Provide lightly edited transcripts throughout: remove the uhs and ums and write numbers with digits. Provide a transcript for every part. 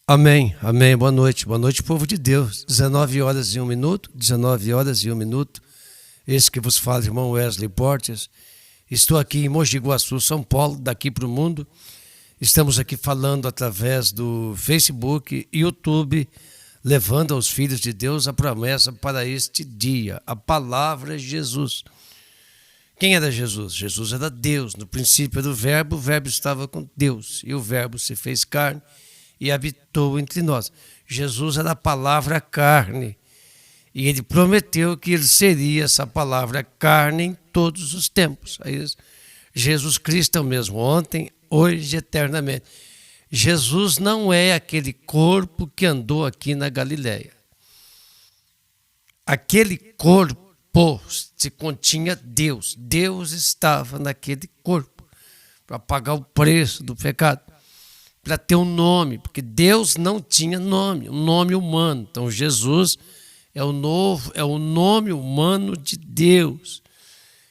Amém, amém, boa noite, povo de Deus. 19 horas e 1 minuto, 19 horas e 1 minuto. Esse que vos fala, irmão Wesley Portes. Estou aqui em Mogi Guaçu, São Paulo, daqui para o mundo. Estamos aqui falando através do Facebook e YouTube, levando aos filhos de Deus a promessa para este dia. A palavra é Jesus. Quem era Jesus? Jesus era Deus. No princípio era o Verbo estava com Deus. E o Verbo se fez carne e habitou entre nós. Jesus era a palavra carne. E ele prometeu que ele seria essa palavra carne em todos os tempos. Jesus Cristo é o mesmo ontem, hoje e eternamente. Jesus não é aquele corpo que andou aqui na Galileia. Aquele corpo se continha Deus. Deus estava naquele corpo para pagar o preço do pecado, para ter um nome, porque Deus não tinha nome, um nome humano. Então Jesus é o nome humano de Deus.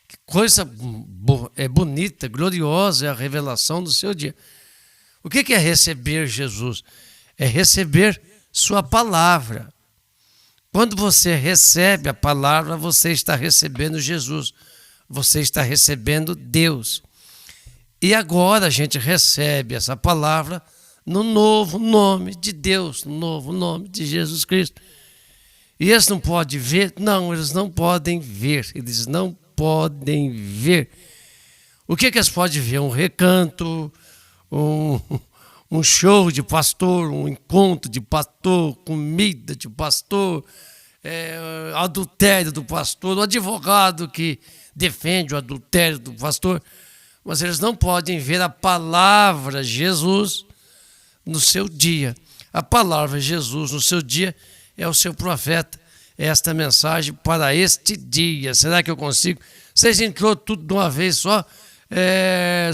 Que coisa bonita, gloriosa é a revelação do seu dia. O que é receber Jesus? É receber sua palavra. Quando você recebe a palavra, você está recebendo Jesus. Você está recebendo Deus. E agora a gente recebe essa palavra no novo nome de Deus, no novo nome de Jesus Cristo. E eles não podem ver? Não, eles não podem ver. Eles não podem ver. O que eles podem ver? Um recanto, um show de pastor, um encontro de pastor, comida de pastor, adultério do pastor, o advogado que defende o adultério do pastor. Mas eles não podem ver a palavra Jesus no seu dia. A palavra Jesus no seu dia é o seu profeta. É esta mensagem para este dia. Será que eu consigo? Vocês entrou tudo de uma vez só?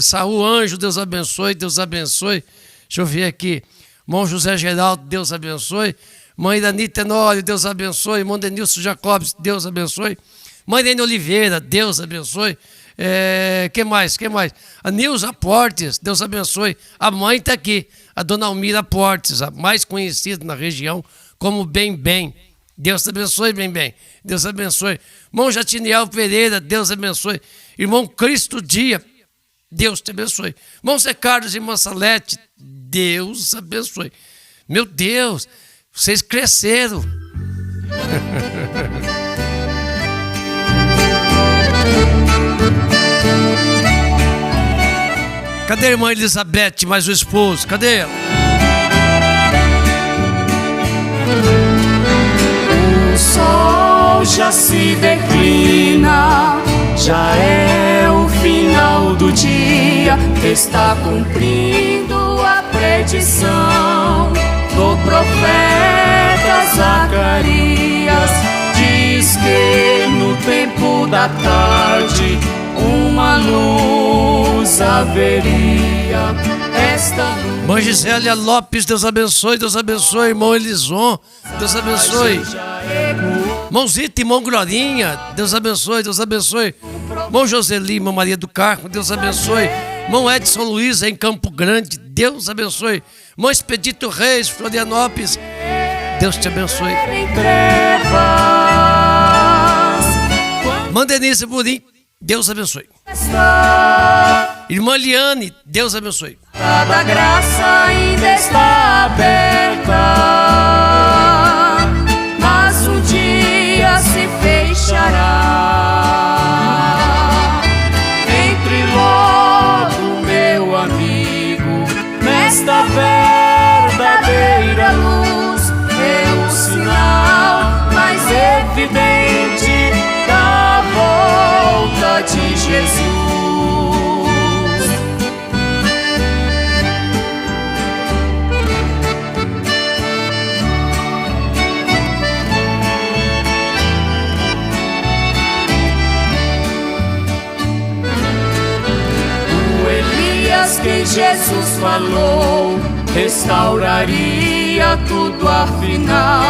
Saúl Anjo, Deus abençoe, Deus abençoe. Deixa eu ver aqui. Irmão José Geraldo, Deus abençoe. Mãe Dani Tenório, Deus abençoe. Irmão Denilson Jacobs, Deus abençoe. Mãe Dani Oliveira, Deus abençoe. Que mais? A Nilza Portes, Deus abençoe. A mãe está aqui, a dona Almira Portes, a mais conhecida na região como Bem. Deus te abençoe, Bem. Deus abençoe. Irmão Jatiniel Pereira, Deus abençoe. Irmão Cristo Dia, Deus te abençoe. Irmão Zé Carlos e irmã Salete, Deus abençoe. Meu Deus, vocês cresceram. Cadê a irmã Elizabeth, mais o esposo? Cadê ela? O sol já se declina, já é o final do dia. Está cumprindo a predição do profeta Zacarias. Diz que no tempo da tarde uma luz haveria. Irmã Gisélia Lopes, Deus abençoe, irmão Elison, Deus abençoe. Irmão Zita, irmão Glorinha, Deus abençoe. Irmão Joseli, irmã Maria do Carmo, Deus abençoe. Irmão Edson Luiz, em Campo Grande, Deus abençoe. Irmão Expedito Reis, Florianópolis, Deus te abençoe. Irmã Denise Burim, Deus abençoe. Irmã Liane, Deus abençoe. Cada graça ainda está aberta, mas um dia se fechará. Entre logo, meu amigo, nesta verdadeira luz. É o sinal mais evidente da volta de Jesus. Que Jesus falou, restauraria tudo afinal.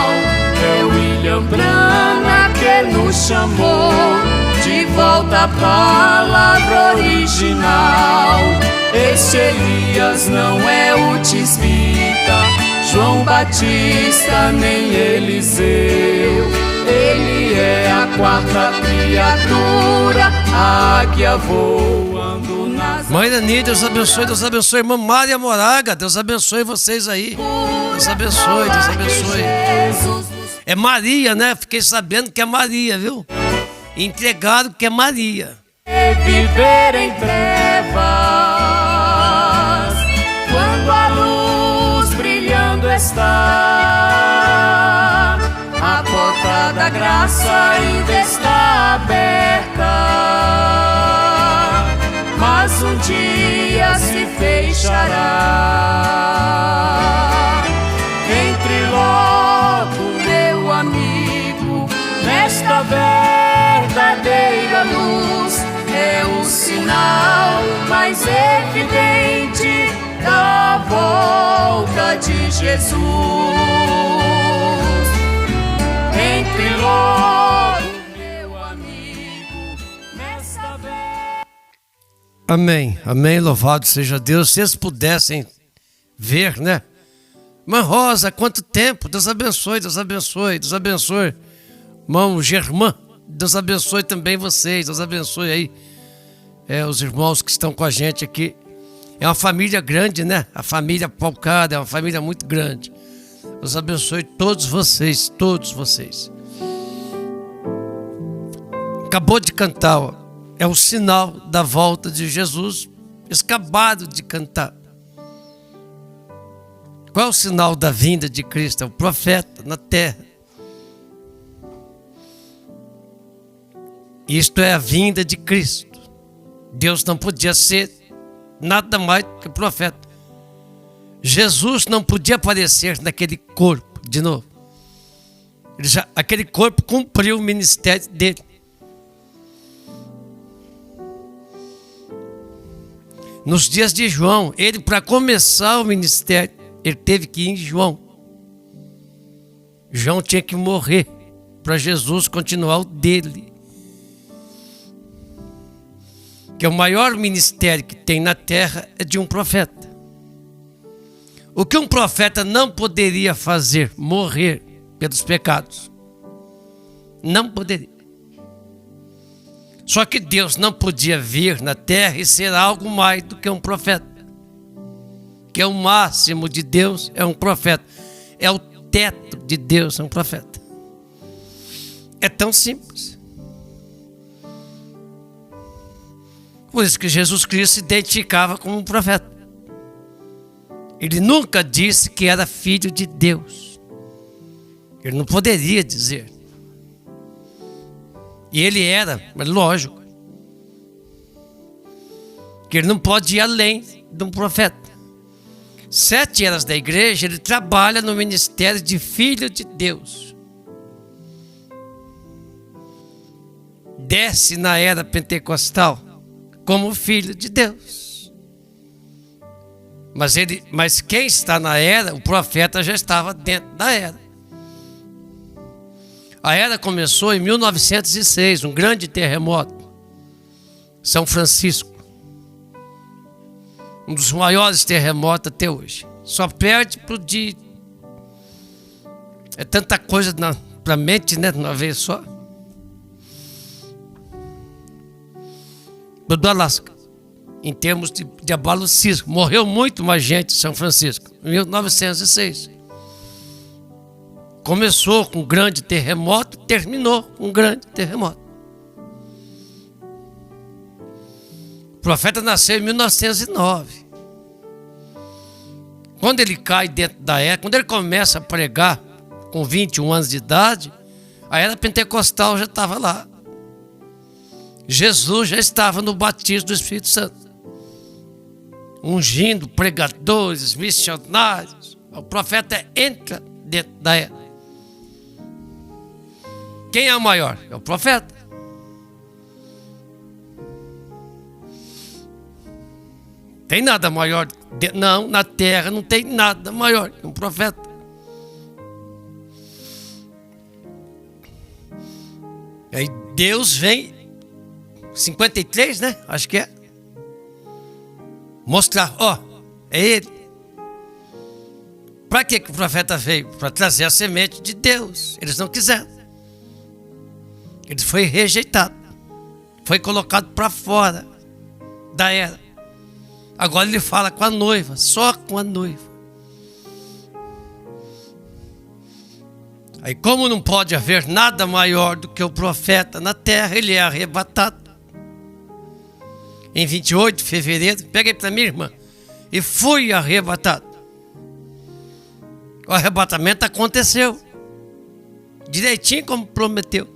É William Branham que nos chamou de volta à palavra original. Este Elias não é o tisbita, João Batista, nem Eliseu. Ele é a quarta criatura, a águia voando nas... Mãe Dani, Deus abençoe. Irmã Mária Moraga, Deus abençoe vocês aí. Deus abençoe. É Maria, né? Fiquei sabendo que é Maria, viu? Entregaram que é Maria. Viver em trevas, quando a luz brilhando está, a porta da graça ainda está aberta, mas um dia se fechará. Entre logo, meu amigo, nesta verdadeira luz. É o sinal mais evidente da volta de Jesus. Entre logo, meu amigo, nesta vez. Amém, louvado seja Deus. Se vocês pudessem ver, né? Irmã Rosa, quanto tempo, Deus abençoe. Irmão Germán, Deus abençoe também vocês, Deus abençoe aí os irmãos que estão com a gente aqui. É uma família grande, né? A família Palcada é uma família muito grande. Deus abençoe todos vocês. Acabou de cantar, ó. É o sinal da volta de Jesus. Acabaram de cantar. Qual é o sinal da vinda de Cristo? É o profeta na terra. Isto é a vinda de Cristo. Deus não podia ser nada mais do que profeta. Jesus não podia aparecer naquele corpo de novo. Aquele corpo cumpriu o ministério dele. Nos dias de João, ele, para começar o ministério, ele teve que ir em João. João tinha que morrer para Jesus continuar o dele. Que o maior ministério que tem na terra é de um profeta. O que um profeta não poderia fazer, morrer pelos pecados. Não poderia. Só que Deus não podia vir na terra e ser algo mais do que um profeta. Que é o máximo de Deus, é um profeta. É o teto de Deus, é um profeta. É tão simples. Por isso que Jesus Cristo se identificava como um profeta. Ele nunca disse que era filho de Deus. Ele não poderia dizer. E ele era, mas lógico, que ele não pode ir além de um profeta. 7 eras da igreja, ele trabalha no ministério de filho de Deus. Desce na era pentecostal como filho de Deus. Mas quem está na era, o profeta já estava dentro da era. A era começou em 1906, um grande terremoto. São Francisco. Um dos maiores terremotos até hoje. Só perde pro de... É tanta coisa para a mente, né? De uma vez só. Do Alasca. Em termos de abalo sísmico. Morreu muito mais gente em São Francisco. Em 1906. Começou com um grande terremoto, terminou com um grande terremoto. O profeta nasceu em 1909. Quando ele cai dentro da era, quando ele começa a pregar com 21 anos de idade, a era pentecostal já estava lá. Jesus já estava no batismo do Espírito Santo, ungindo pregadores, missionários. O profeta entra dentro da era. Quem é o maior? É o profeta. Tem nada maior. Não, na terra não tem nada maior que um profeta. Aí Deus vem, 53, né? Acho que é. Mostrar, ó, é ele. Para que o profeta veio? Para trazer a semente de Deus. Eles não quiseram. Ele foi rejeitado. Foi colocado para fora da era. Agora ele fala com a noiva, só com a noiva. Aí, como não pode haver nada maior do que o profeta na terra, ele é arrebatado. Em 28 de fevereiro, peguei para minha irmã, e fui arrebatado. O arrebatamento aconteceu, direitinho como prometeu.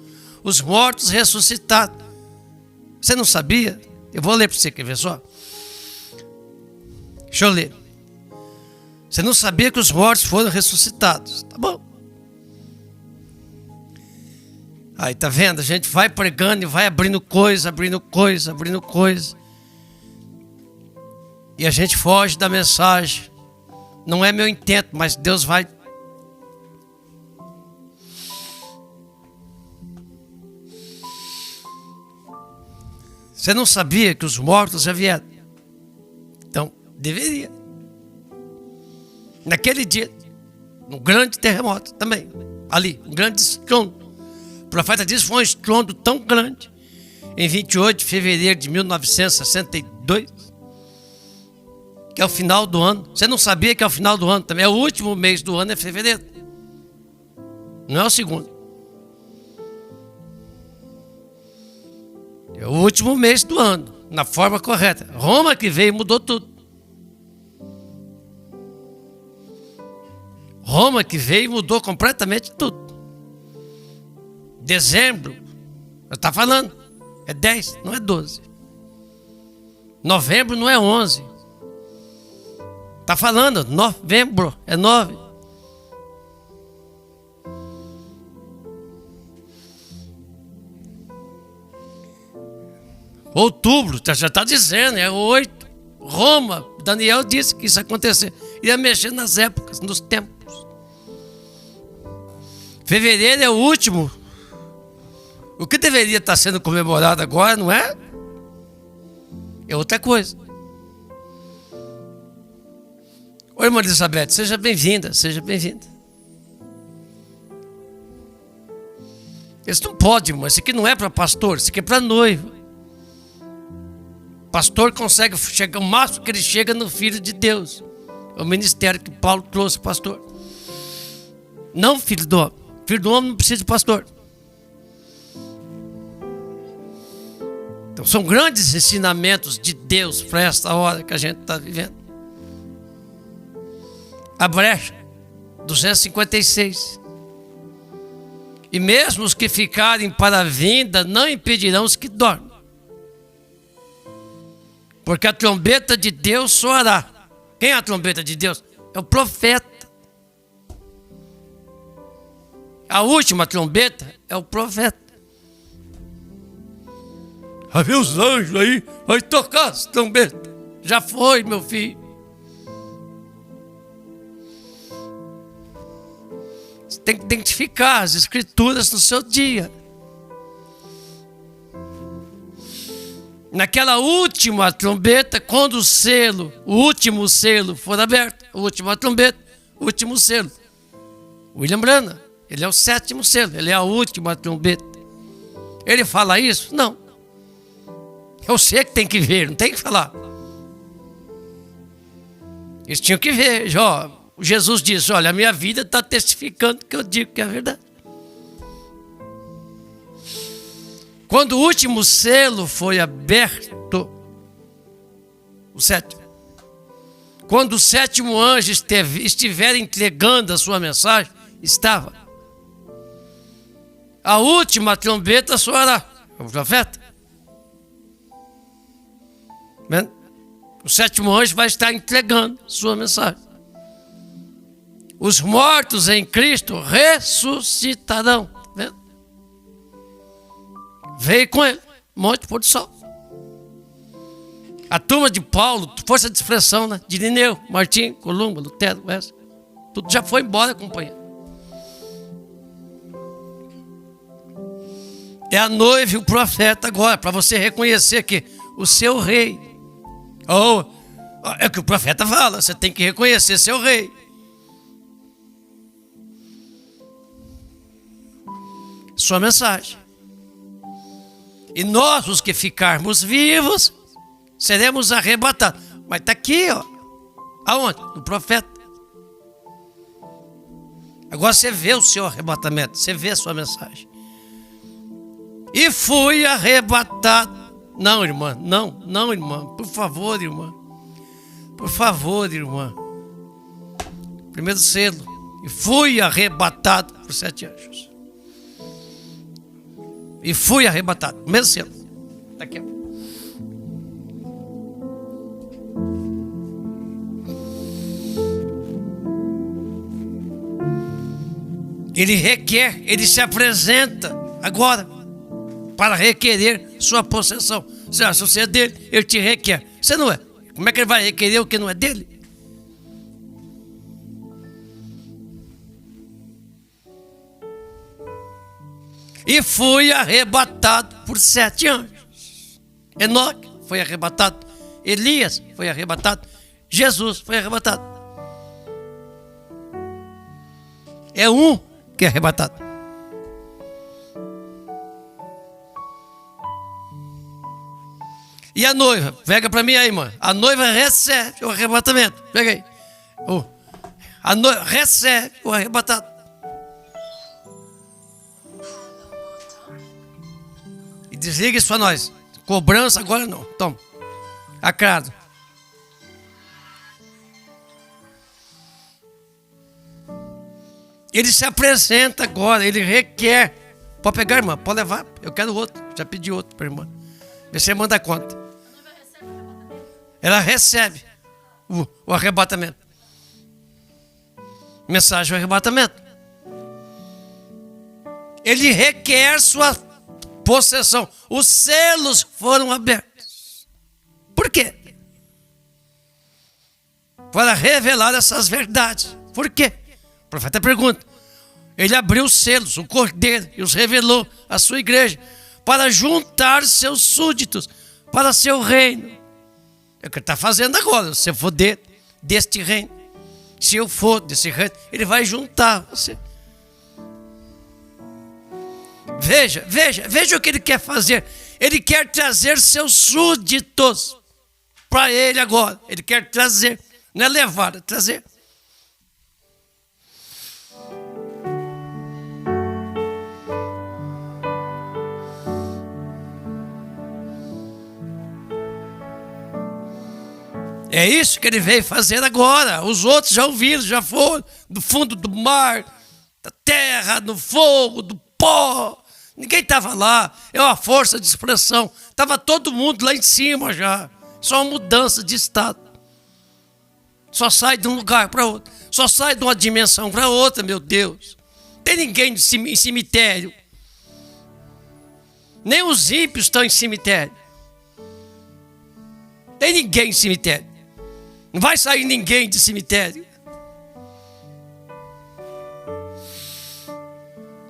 Os mortos ressuscitados. Você não sabia? Eu vou ler para você, quer ver só? Deixa eu ler. Você não sabia que os mortos foram ressuscitados. Tá bom. Aí, tá vendo? A gente vai pregando e vai abrindo coisa, abrindo coisa, abrindo coisa. E a gente foge da mensagem. Não é meu intento, mas Deus vai. Você não sabia que os mortos já vieram? Então, deveria. Naquele dia, um grande terremoto também. Ali, um grande estrondo. O profeta disse que foi um estrondo tão grande. Em 28 de fevereiro de 1962. Que é o final do ano. Você não sabia que é o final do ano também? É o último mês do ano, é fevereiro. Não é o segundo. É o último mês do ano, na forma correta. Roma que veio e mudou tudo. Roma que veio e mudou completamente tudo. Dezembro, está falando, é 10, não é 12. Novembro não é 11. Está falando, novembro é 9. Outubro, já está dizendo, é 8. Roma, Daniel disse que isso ia acontecer. Ia mexer nas épocas, nos tempos. Fevereiro é o último. O que deveria estar sendo comemorado agora, não é? É outra coisa. Oi, irmã Elizabeth, seja bem-vinda, seja bem-vinda. Isso não pode, irmão. Isso aqui não é para pastor, isso aqui é para noiva. Pastor consegue chegar, o máximo que ele chega no Filho de Deus. É o ministério que Paulo trouxe, pastor. Não filho do homem. Filho do homem não precisa de pastor. Então são grandes ensinamentos de Deus para esta hora que a gente está vivendo. A brecha, 256. E mesmo os que ficarem para a vinda não impedirão os que dormem. Porque a trombeta de Deus soará. Quem é a trombeta de Deus? É o profeta. A última trombeta é o profeta. Vai ver os anjos aí, vai tocar as trombetas. Já foi, meu filho. Você tem que identificar as escrituras no seu dia. Naquela última trombeta, quando o último selo for aberto, a última trombeta, o último selo. William Branham, ele é o 7º selo, ele é a última trombeta. Ele fala isso? Não. Eu sei que tem que ver, não tem que falar. Eles tinham que ver. Ó, Jesus disse, olha, a minha vida está testificando que eu digo que é verdade. Quando o último selo foi aberto, o 7º, quando o 7º anjo estiver entregando a sua mensagem, estava. A última trombeta soará. É o profeta. O 7º anjo vai estar entregando sua mensagem. Os mortos em Cristo ressuscitarão. Veio com ele, monte pôr do sol. A turma de Paulo, força de expressão, né? De Irineu, Martim, Columba, Lutero, Wesley, tudo já foi embora, companheiro. É a noiva e o profeta agora, para você reconhecer que o seu rei, é o que o profeta fala, você tem que reconhecer seu rei. sua mensagem. E nós, os que ficarmos vivos, seremos arrebatados. Mas está aqui, ó. Aonde? No profeta. Agora você vê o seu arrebatamento, você vê a sua mensagem. E fui arrebatado. Não, irmã, não, irmã. Por favor, irmã. Por favor, irmã. Primeiro selo. E fui arrebatado por 7 anjos. E fui arrebatado. Primeiro selo. Está aqui, ó. Ele requer, ele se apresenta agora para requerer sua possessão. Se você é dele, ele te requer. Você não é. Como é que ele vai requerer o que não é dele? E fui arrebatado por 7 anjos. Enoque foi arrebatado. Elias foi arrebatado. Jesus foi arrebatado. É um que é arrebatado. E a noiva, pega para mim aí, irmã. A noiva recebe o arrebatamento. Pega aí. A noiva recebe o arrebatado. E desliga isso para nós. Cobrança agora não. Toma. Acrado. Ele se apresenta agora, ele requer. Pode pegar, irmã, pode levar. Eu quero outro. Já pedi outro para a irmã. Vê se você manda conta. Ela recebe o arrebatamento. Mensagem do arrebatamento. Ele requer sua possessão. Os selos foram abertos. Por quê? Para revelar essas verdades. Por quê? O profeta pergunta. Ele abriu os selos, o cordeiro, e os revelou à sua igreja para juntar seus súditos para seu reino. É o que ele está fazendo agora. Se eu for deste reino, se eu for desse reino, ele vai juntar você. Veja o que ele quer fazer. Ele quer trazer seus súditos para ele agora. Ele quer trazer, não é levar, é trazer. É isso que ele veio fazer agora. Os outros já ouviram, já foram do fundo do mar, da terra, do fogo, do pó. Ninguém estava lá. É uma força de expressão. Estava todo mundo lá em cima já. Só uma mudança de estado. Só sai de um lugar para outro. Só sai de uma dimensão para outra, meu Deus. Tem ninguém em cemitério. Nem os ímpios estão em cemitério. Tem ninguém em cemitério. Não vai sair ninguém de cemitério.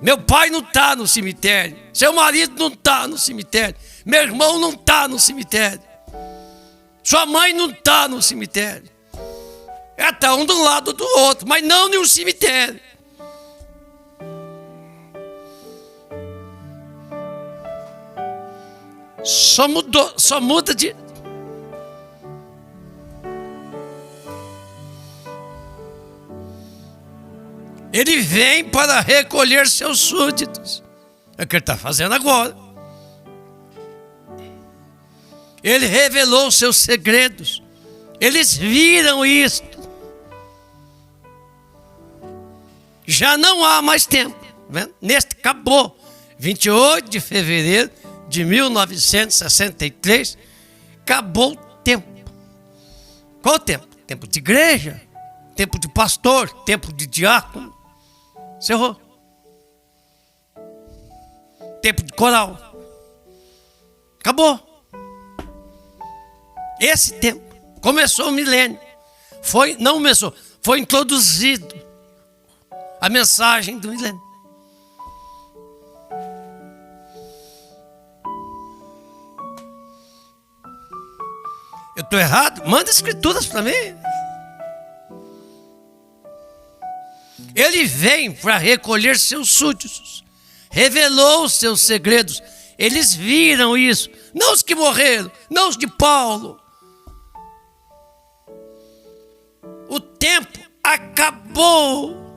Meu pai não está no cemitério. Seu marido não está no cemitério. Meu irmão não está no cemitério. Sua mãe não está no cemitério. Está um do lado do outro, mas não em um cemitério. Só muda de... Ele vem para recolher seus súditos. É o que ele está fazendo agora. Ele revelou seus segredos. Eles viram isto. Já não há mais tempo. Vendo? Neste acabou. 28 de fevereiro de 1963. Acabou o tempo. Qual o tempo? Tempo de igreja. Tempo de pastor. Tempo de diácono. Encerrou. Tempo de coral. Acabou. Esse tempo. Começou o milênio. Não começou. Foi introduzido a mensagem do milênio. Eu estou errado? Manda escrituras para mim. Ele vem para recolher seus súditos. revelou os seus segredos. Eles viram isso. Não os que morreram, não os de Paulo. O tempo acabou.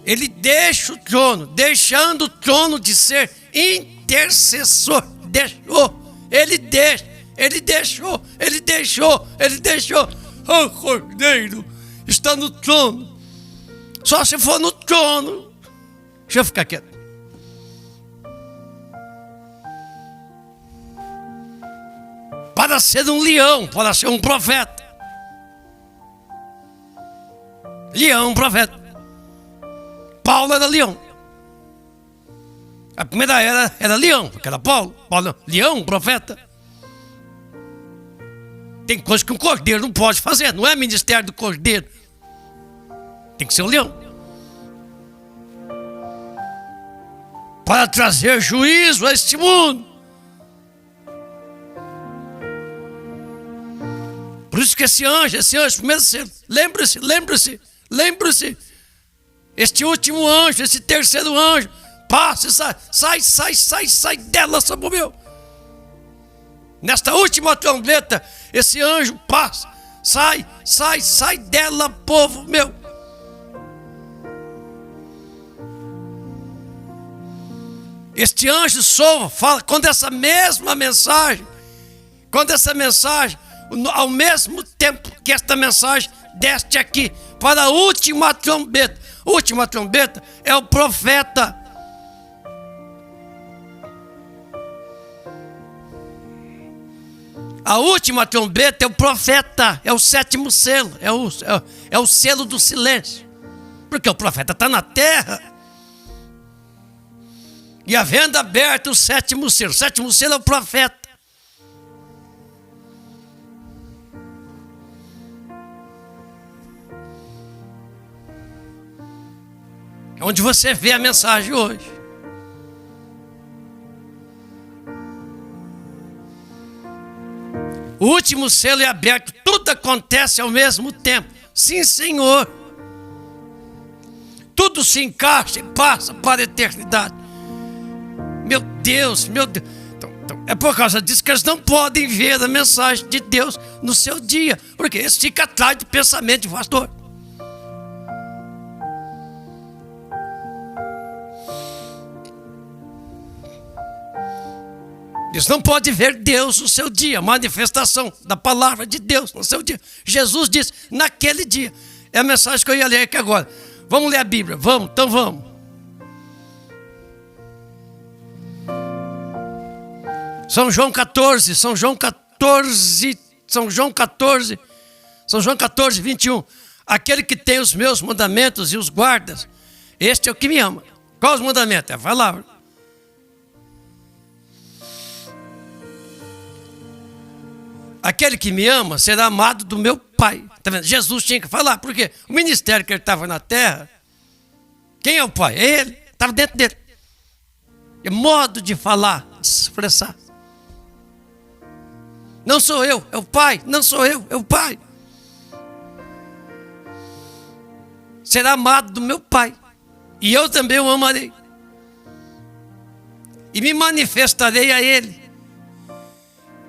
Ele deixa o trono, deixando o trono de ser intercessor. Ele deixou. O Cordeiro está no trono. Só se for no trono. Deixa eu ficar quieto. Para ser um leão, para ser um profeta. Leão, profeta. Paulo era leão. A primeira era leão, porque era Paulo. Leão, profeta. Tem coisa que um cordeiro não pode fazer. Não é ministério do cordeiro. Tem que ser um leão. Para trazer juízo a este mundo. Por isso que esse anjo, primeiro selo. Lembre-se. Este último anjo, esse terceiro anjo, passa e sai dela, sobre o meu. Nesta última trombeta, esse anjo passa, sai dela, povo meu. Este anjo soa, fala, quando essa mensagem, ao mesmo tempo que esta mensagem desce aqui, para a última trombeta. Última trombeta é o profeta. A última trombeta é o profeta, é o sétimo selo, é o selo do silêncio. Porque o profeta está na terra. E havendo aberto o sétimo selo é o profeta. Onde você vê a mensagem hoje. O último selo é aberto, tudo acontece ao mesmo tempo. Sim, Senhor. Tudo se encaixa e passa para a eternidade. Meu Deus. Então, é por causa disso que eles não podem ver a mensagem de Deus no seu dia, porque eles ficam atrás do pensamento de pastor. Eles não podem ver Deus no seu dia, a manifestação da palavra de Deus no seu dia. Jesus disse, naquele dia. É a mensagem que eu ia ler aqui agora. Vamos ler a Bíblia, vamos. São João 14, 21. Aquele que tem os meus mandamentos e os guardas, este é o que me ama. Qual os mandamentos? É a palavra. Aquele que me ama será amado do meu Pai. Tá vendo? Jesus tinha que falar, porque o ministério que ele estava na terra, quem é o Pai? É ele, estava dentro dele. É modo de falar, de se expressar. Não sou eu, é o Pai. Não sou eu, é o Pai. Será amado do meu Pai. E eu também o amarei. E me manifestarei a ele.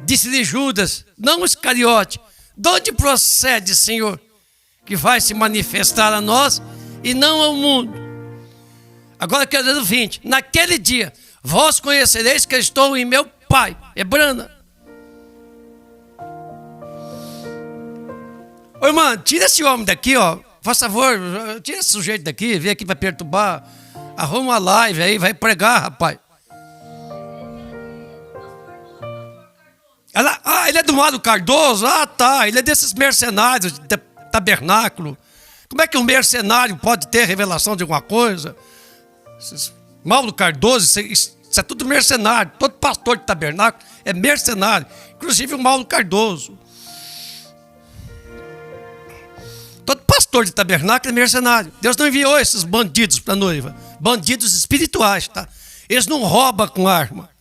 Disse-lhe Judas, não Iscariote, de onde procede, Senhor, que vai se manifestar a nós e não ao mundo? Agora quero ler o 20. Naquele dia, vós conhecereis que eu estou em meu Pai. Brana. Ô irmã, tira esse homem daqui, ó. Faz favor, tira esse sujeito daqui, vem aqui para perturbar. Arruma uma live aí, vai pregar, rapaz. Ele é do Mário Cardoso? Ah, tá. Ele é desses mercenários de tabernáculo. Como é que um mercenário pode ter revelação de alguma coisa? Mário Cardoso, isso é tudo mercenário. Todo pastor de tabernáculo é mercenário. Inclusive o Mário Cardoso. Todo pastor de tabernáculo é mercenário. Deus não enviou esses bandidos para a noiva. Bandidos espirituais, tá? Eles não roubam com arma.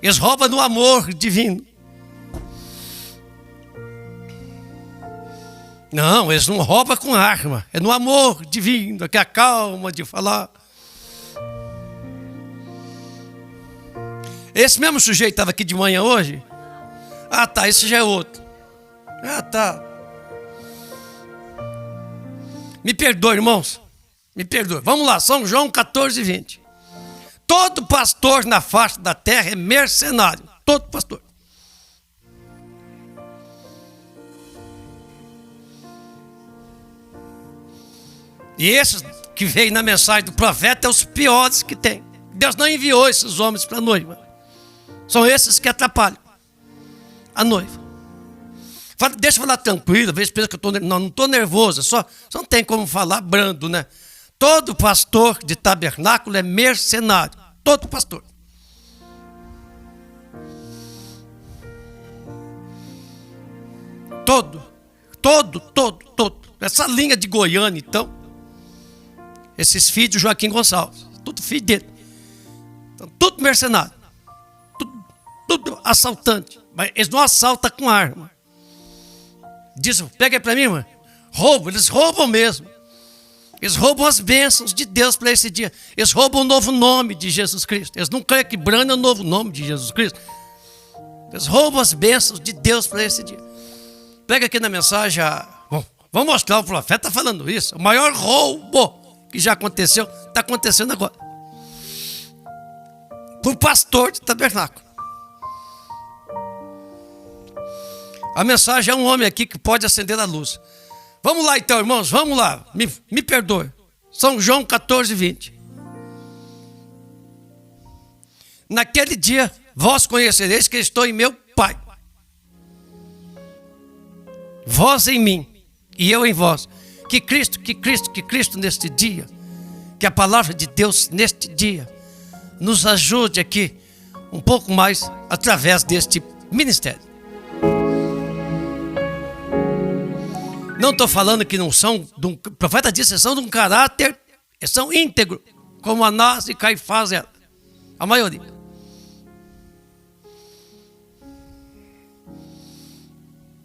Eles roubam no amor divino. Não, eles não roubam com arma. É no amor divino, que é a calma de falar. Esse mesmo sujeito estava aqui de manhã hoje? Ah, tá, esse já é outro. Ah, tá. Me perdoe, irmãos. Me perdoe. Vamos lá, São João 14, 20. Todo pastor na face da terra é mercenário. Todo pastor. E esses que veio na mensagem do profeta é os piores que tem. Deus não enviou esses homens para a noiva. São esses que atrapalham a noiva. Deixa eu falar tranquilo, às vezes pensa que eu não estou nervoso, só não tem como falar brando, né? Todo pastor de tabernáculo é mercenário. Todo pastor. Todo. Essa linha de Goiânia, então. Esses filhos de Joaquim Gonçalves. Tudo filho dele. Então, tudo mercenário. Tudo assaltante. Mas eles não assaltam com arma. Diz, pega aí para mim, irmã. Roubam, eles roubam mesmo. Eles roubam as bênçãos de Deus para esse dia. Eles roubam o novo nome de Jesus Cristo. Eles não creem que branda é o novo nome de Jesus Cristo. Eles roubam as bênçãos de Deus para esse dia. Pega aqui na mensagem. Vamos mostrar, o profeta está falando isso. O maior roubo que já aconteceu, está acontecendo agora. Por pastor de tabernáculo. A mensagem é um homem aqui que pode acender a luz. Vamos lá então, irmãos, vamos lá. Me perdoe. São João 14, 20. Naquele dia, vós conhecereis que estou em meu Pai. Vós em mim e eu em vós. Que Cristo neste dia, que a palavra de Deus neste dia nos ajude aqui um pouco mais através deste ministério. Não estou falando que não são, o profeta disse, são de um caráter, são íntegros, como Anás e Caifás era, a maioria.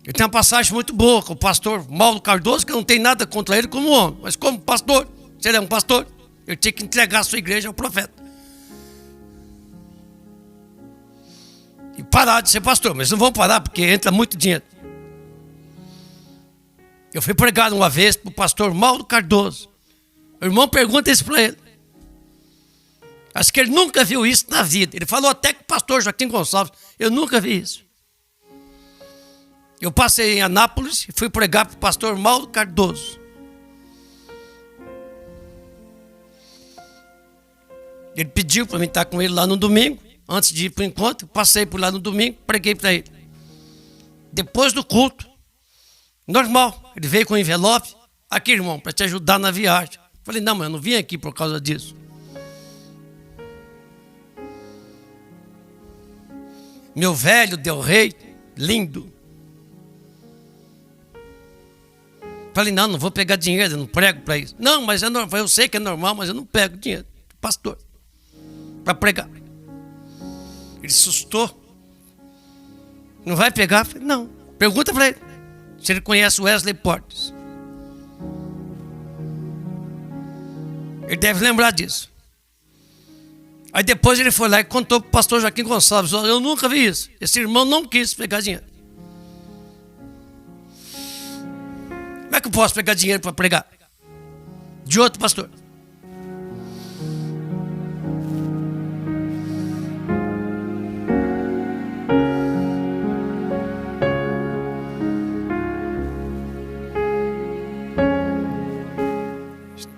E tem uma passagem muito boa com o pastor Mauro Cardoso, que não tem nada contra ele como homem, mas como pastor, se ele é um pastor, ele tinha que entregar a sua igreja ao profeta. E parar de ser pastor, mas não vão parar porque entra muito dinheiro. Eu fui pregar uma vez para o pastor Mauro Cardoso. O irmão pergunta isso para ele. Acho que ele nunca viu isso na vida. Ele falou até que o pastor Joaquim Gonçalves, eu nunca vi isso. Eu passei em Anápolis e fui pregar para o pastor Mauro Cardoso. Ele pediu para mim estar com ele lá no domingo. Antes de ir para o encontro, passei por lá no domingo, preguei para ele. Depois do culto, normal, ele veio com um envelope. Aqui, irmão, para te ajudar na viagem. Falei, não, mas eu não vim aqui por causa disso. Meu velho Del Rey, lindo. Falei, não vou pegar dinheiro, eu não prego para isso. Não, mas é normal, eu sei que é normal, mas eu não pego dinheiro. Pastor, para pregar. Ele assustou. Não vai pegar? Falei, não. Pergunta para ele se ele conhece o Wesley Portes. Ele deve lembrar disso. Aí depois ele foi lá e contou para o pastor Joaquim Gonçalves. Eu nunca vi isso. Esse irmão não quis pegar dinheiro. Como é que eu posso pegar dinheiro para pregar? De outro pastor.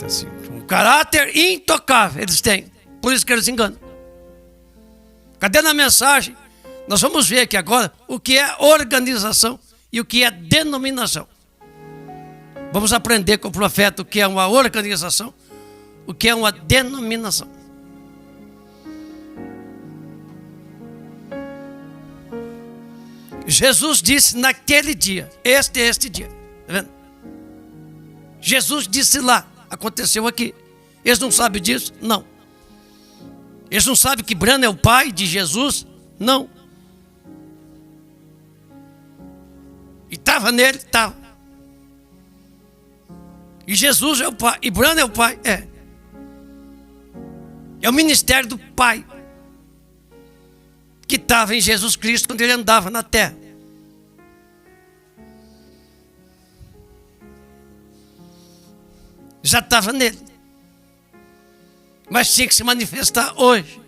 Assim, um caráter intocável eles têm. Por isso que eles enganam. Cadê na mensagem? Nós vamos ver aqui agora o que é organização e o que é denominação. Vamos aprender com o profeta o que é uma organização, o que é uma denominação. Jesus disse naquele dia, este dia, tá vendo? Jesus disse lá, aconteceu aqui. Eles não sabem disso? Não. Eles não sabem que Brano é o pai de Jesus? Não. E estava nele? Estava. E Jesus é o Pai. E Brana é o Pai. É o ministério do Pai que estava em Jesus Cristo quando ele andava na terra. Já estava nele. Mas tinha que se manifestar hoje,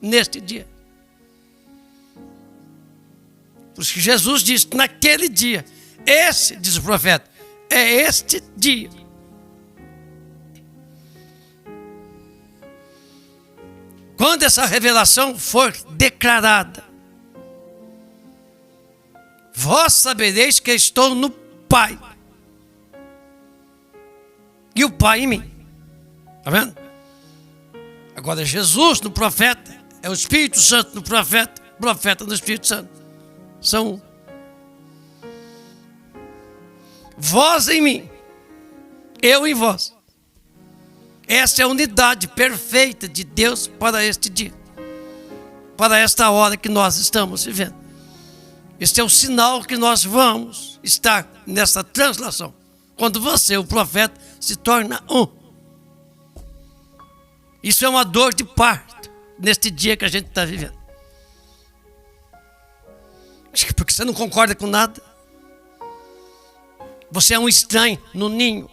neste dia. Por isso que Jesus disse, naquele dia, esse, diz o profeta, é este dia. Quando essa revelação for declarada, vós sabereis que estou no Pai, e o Pai em mim. Está vendo? Agora Jesus no profeta, é o Espírito Santo no profeta, profeta no Espírito Santo. São um. Vós em mim, eu em vós. Essa é a unidade perfeita de Deus para este dia, para esta hora que nós estamos vivendo. Este é o sinal que nós vamos estar nessa translação, quando você, o profeta, se torna um. Isso é uma dor de parto neste dia que a gente está vivendo. Porque você não concorda com nada. Você é um estranho no ninho.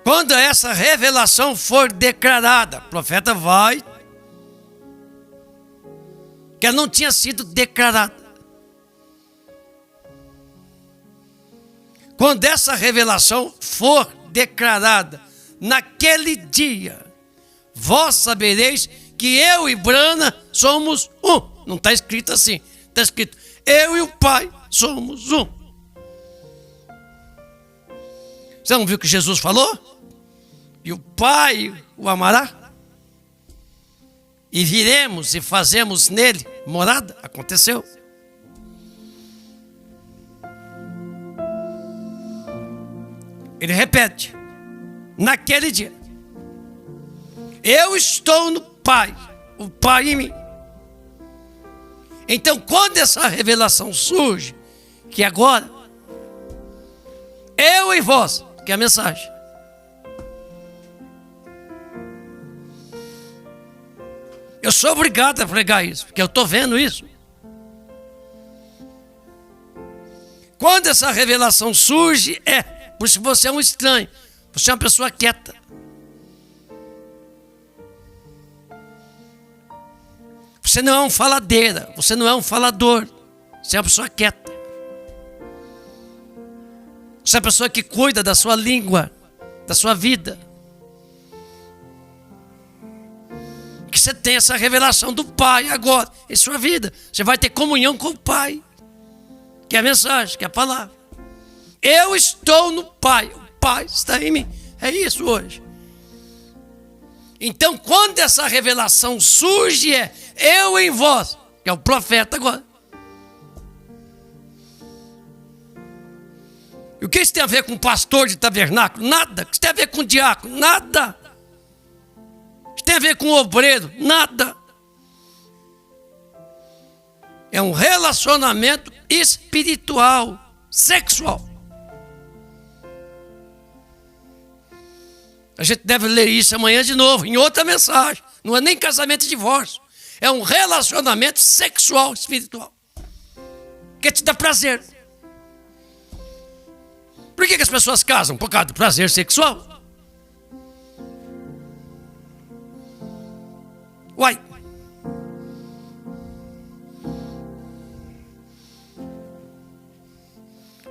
Quando essa revelação for declarada, o profeta vai, que ela não tinha sido declarada. Quando essa revelação for declarada, naquele dia, vós sabereis que eu e Brana somos um. Não está escrito assim, está escrito, eu e o Pai somos um. Você não viu o que Jesus falou? E o Pai o amará. E viremos e fazemos nele morada. Aconteceu. Ele repete, naquele dia, eu estou no Pai, o Pai em mim. Então, quando essa revelação surge, que agora, eu e vós, que é a mensagem. Eu sou obrigado a pregar isso, porque eu estou vendo isso. Quando essa revelação surge, por isso você é um estranho, você é uma pessoa quieta. Você não é um faladeira, você não é um falador, você é uma pessoa quieta. Você é uma pessoa que cuida da sua língua, da sua vida. Que você tem essa revelação do Pai agora em sua vida. Você vai ter comunhão com o Pai, que é a mensagem, que é a palavra. Eu estou no Pai, o Pai está em mim. É isso hoje. Então, quando essa revelação surge, eu em vós, que é o profeta agora. E o que isso tem a ver com pastor de tabernáculo? Nada. O que isso tem a ver com diácono? Nada. O que tem a ver com obreiro? Nada. É um relacionamento espiritual, sexual. A gente deve ler isso amanhã de novo, em outra mensagem. Não é nem casamento e divórcio. É um relacionamento sexual espiritual. Que te dá prazer. Por que as pessoas casam? Por causa do prazer sexual. Uai.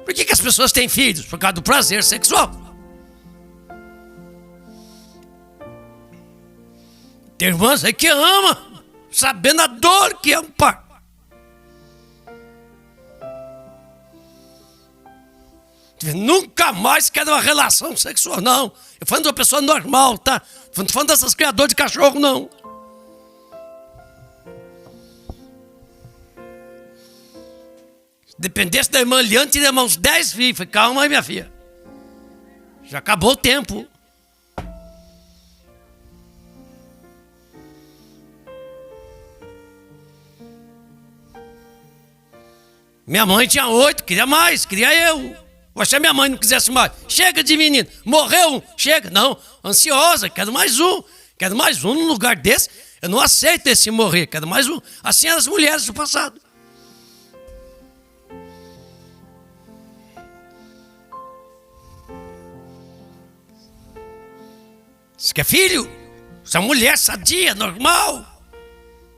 Por que as pessoas têm filhos? Por causa do prazer sexual. Tem irmãs aí que ama, sabendo a dor que é um pai. Nunca mais quero uma relação sexual, não. Eu falando de uma pessoa normal, tá? Não tô falando dessas criadoras de cachorro, não. Se dependesse da irmã Liane, teria uns 10 filhos. Falei, calma aí, minha filha. Já acabou o tempo. Minha mãe tinha 8, queria mais, queria eu. Se a minha mãe não quisesse mais, chega de menino, morreu um, chega. Não, ansiosa, quero mais um num lugar desse. Eu não aceito esse morrer, quero mais um. Assim eram as mulheres do passado. Você quer filho? Você é uma mulher sadia, normal,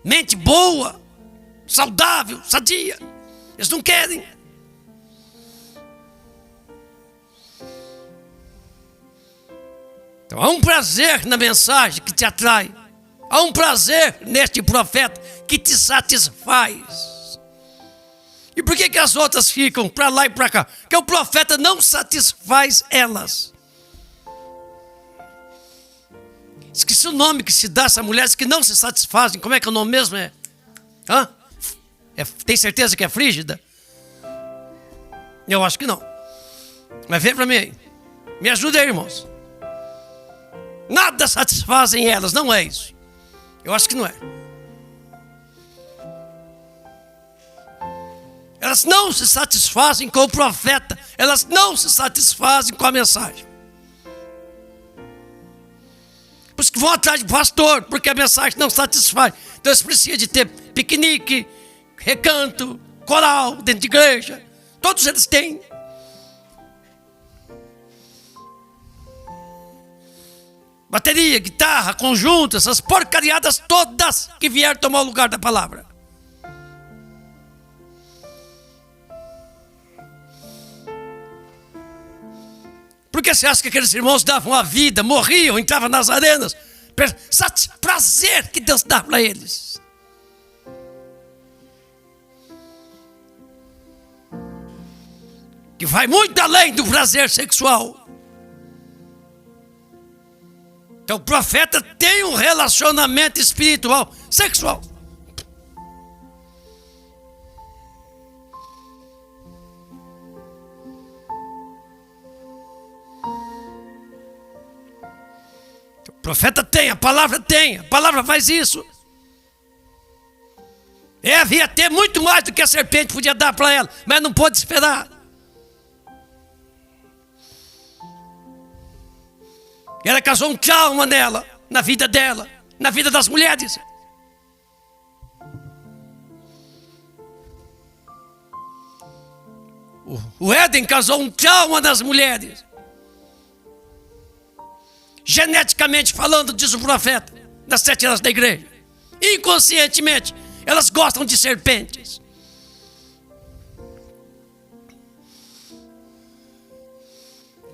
mente boa, saudável, sadia. Eles não querem. Então há um prazer na mensagem que te atrai. Há um prazer neste profeta que te satisfaz. E por que as outras ficam para lá e para cá? Porque o profeta não satisfaz elas. Esqueci o nome que se dá a essas mulheres que não se satisfazem. Como é que é o nome mesmo? Tem certeza que é frígida? Eu acho que não. Mas vem para mim aí. Me ajuda aí, irmãos. Nada satisfazem elas, não é isso. Eu acho que não é. Elas não se satisfazem com o profeta. Elas não se satisfazem com a mensagem. Por isso que vão atrás de pastor, porque a mensagem não satisfaz. Então eles precisam de ter piquenique, recanto, coral dentro de igreja. Todos eles têm. Bateria, guitarra, conjunto, essas porcariadas todas que vieram tomar o lugar da palavra. Por que você acha que aqueles irmãos davam a vida, morriam, entravam nas arenas? Prazer que Deus dá para eles. Que vai muito além do prazer sexual. Então o profeta tem um relacionamento espiritual, sexual. O profeta tem, a palavra faz isso. Eva ia ter muito mais do que a serpente podia dar para ela, mas não pôde esperar. Ela causou um trauma nela, na vida dela, na vida das mulheres. O Éden causou um trauma nas mulheres. Geneticamente falando, diz o profeta, das 7 anos da igreja. Inconscientemente, elas gostam de serpentes.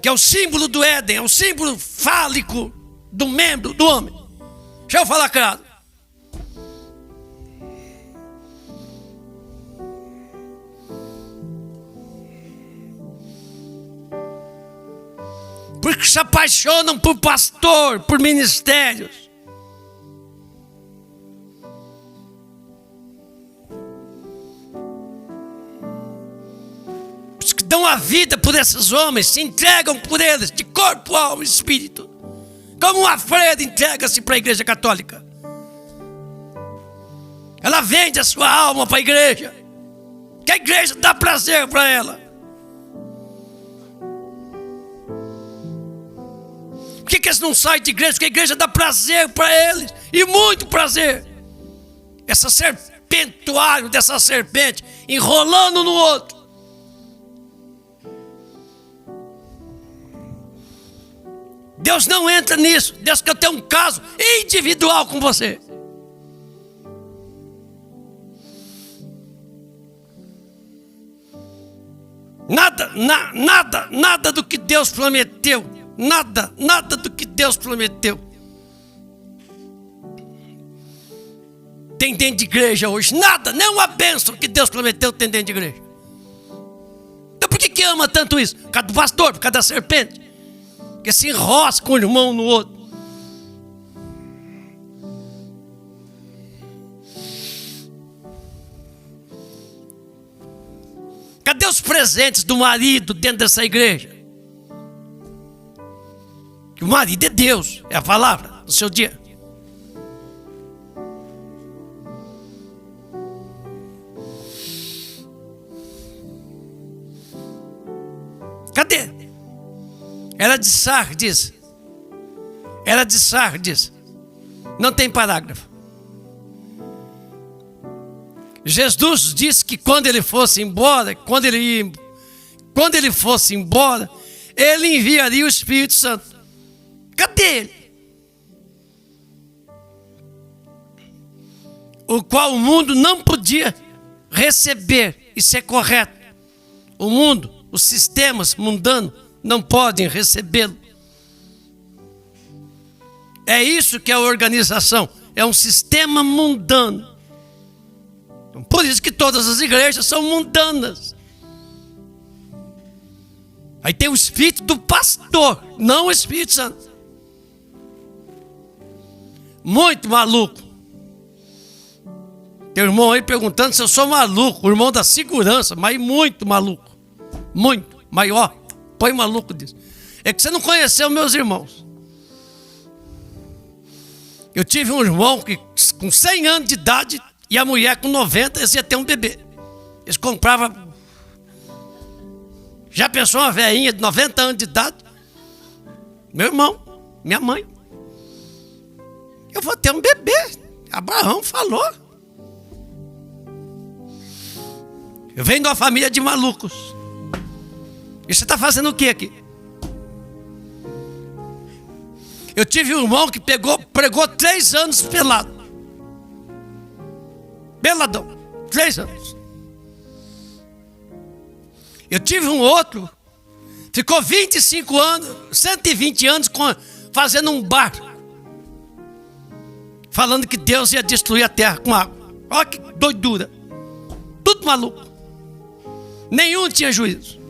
Que é o símbolo do Éden, é o símbolo fálico do membro do homem. Deixa eu falar claro. Porque se apaixonam por pastor, por ministérios. Os que dão a vida por esses homens, se entregam por eles, de corpo, alma e espírito. Como uma freira entrega-se para a igreja católica. Ela vende a sua alma para a igreja. Que a igreja dá prazer para ela. Por que eles não saem de igreja? Porque a igreja dá prazer para eles. E muito prazer. Essa serpentuário dessa serpente enrolando no outro. Deus não entra nisso. Deus quer ter um caso individual com você. Nada do que Deus prometeu. Nada do que Deus prometeu tem dentro de igreja hoje. Nada, nem uma bênção que Deus prometeu tem dentro de igreja. Então por que ama tanto isso? Por causa do pastor, por causa da serpente, que se enrosca um irmão no outro. Cadê os presentes do marido dentro dessa igreja? O marido é Deus, é a palavra do seu dia. Cadê? Era de Sardes. Era de Sardes. Não tem parágrafo. Jesus disse que quando ele fosse embora, quando ele fosse embora, ele enviaria o Espírito Santo. Cadê ele? O qual o mundo não podia receber. Isso é correto. O mundo, os sistemas mundanos não podem recebê-lo. É isso que é a organização. É um sistema mundano. Por isso que todas as igrejas são mundanas. Aí tem o Espírito do pastor, não o Espírito Santo. Muito maluco. Tem um irmão aí perguntando se eu sou maluco. O irmão da segurança, mas muito maluco. Muito, maior. Põe maluco disso. É que você não conheceu meus irmãos. Eu tive um irmão que com 100 anos de idade e a mulher com 90, eles iam ter um bebê. Eles compravam. Já pensou uma velhinha de 90 anos de idade? Meu irmão, minha mãe. Eu vou ter um bebê. Abraão falou. Eu venho de uma família de malucos. E você está fazendo o que aqui? Eu tive um irmão que pregou 3 anos pelado. Peladão. 3 anos. Eu tive um outro, ficou 25 anos, 120 anos fazendo um barco. Falando que Deus ia destruir a terra com água. Olha que doidura. Tudo maluco. Nenhum tinha juízo.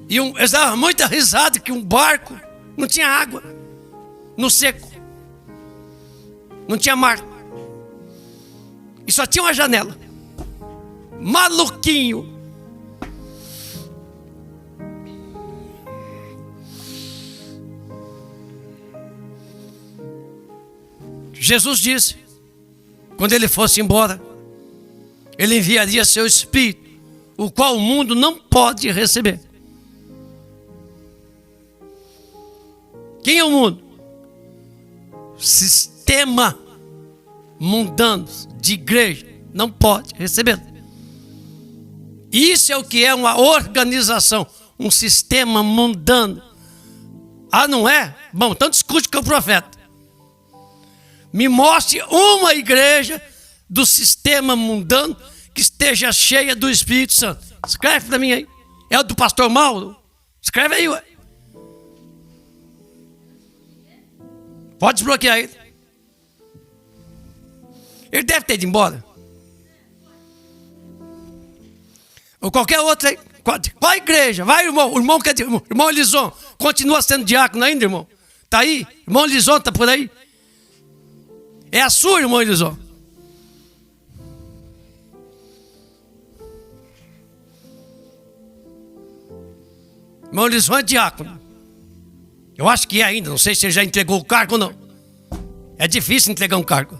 E eles davam muita risada que um barco não tinha água. No seco. Não tinha mar. E só tinha uma janela. Maluquinho. Jesus disse, quando ele fosse embora, ele enviaria seu Espírito, o qual o mundo não pode receber. Quem é o mundo? Sistema mundano de igreja não pode receber. Isso é o que é uma organização, um sistema mundano. Ah, não é? Bom, então discute com o profeta. Me mostre uma igreja do sistema mundano que esteja cheia do Espírito Santo. Escreve para mim aí. É o do pastor Mauro? Escreve aí, ué. Pode desbloquear ele. Ele deve ter ido embora. Ou qualquer outra aí. Qual igreja? Vai, irmão. O irmão, irmão Elison continua sendo diácono ainda, irmão? Está aí? Irmão Elison está por aí? É a sua, irmão Elison? Irmão Elison é diácono. Eu acho que é ainda. Não sei se ele já entregou o cargo ou não. É difícil entregar um cargo.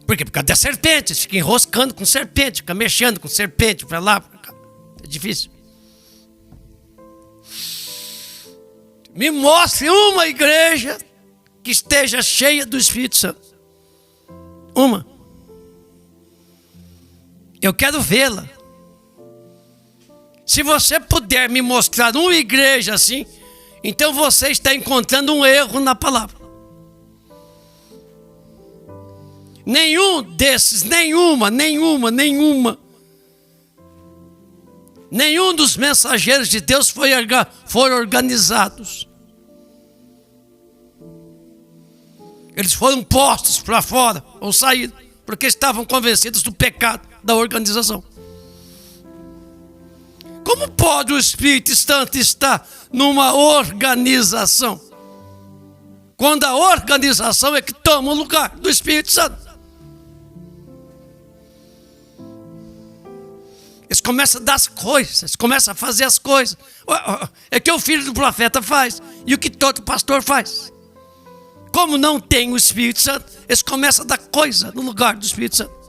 Por quê? Por causa da serpente. Fica enroscando com serpente. Fica mexendo com serpente para lá, pra cá. É difícil. Me mostre uma igreja que esteja cheia do Espírito Santo. Uma. Eu quero vê-la. Se você puder me mostrar uma igreja assim, então você está encontrando um erro na palavra. Nenhum desses, nenhum dos mensageiros de Deus foram organizados. Eles foram postos para fora, ou saíram, porque estavam convencidos do pecado da organização. Como pode o Espírito Santo estar numa organização, quando a organização é que toma o lugar do Espírito Santo? Eles começam a dar as coisas, eles começam a fazer as coisas. É que o filho do profeta faz, e o que todo pastor faz. Como não tem o Espírito Santo, eles começam a dar coisa no lugar do Espírito Santo.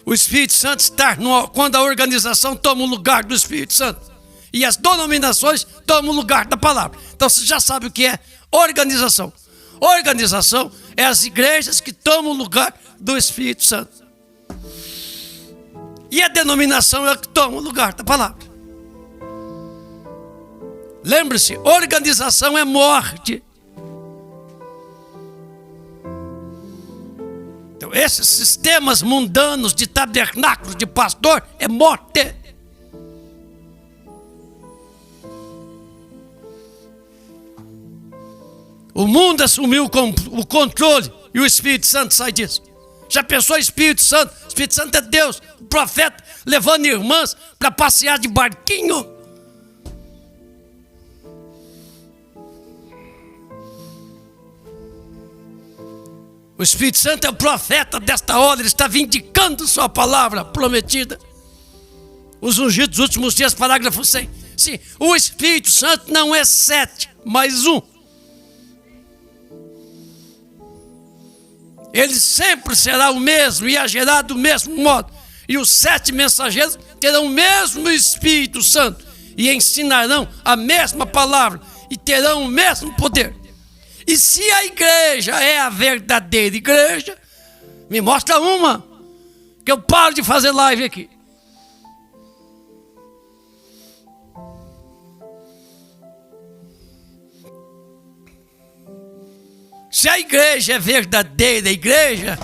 O Espírito Santo está quando a organização toma o lugar do Espírito Santo. E as denominações tomam o lugar da palavra. Então você já sabe o que é organização. Organização é as igrejas que tomam o lugar do Espírito Santo. E a denominação é a que toma o lugar da palavra. Lembre-se, organização é morte. Então, esses sistemas mundanos de tabernáculos, de pastor, é morte. O mundo assumiu o controle e o Espírito Santo sai disso. Já pensou Espírito Santo? Espírito Santo é Deus, o profeta levando irmãs para passear de barquinho. O Espírito Santo é o profeta desta hora, ele está vindicando sua palavra prometida. Os ungidos dos últimos dias, parágrafo 100. Sim, o Espírito Santo não é 7, mas 1. Ele sempre será o mesmo e agirá do mesmo modo. E os 7 mensageiros terão o mesmo Espírito Santo e ensinarão a mesma palavra e terão o mesmo poder. E se a igreja é a verdadeira igreja, me mostra uma, que eu paro de fazer live aqui. Se a igreja é verdadeira igreja,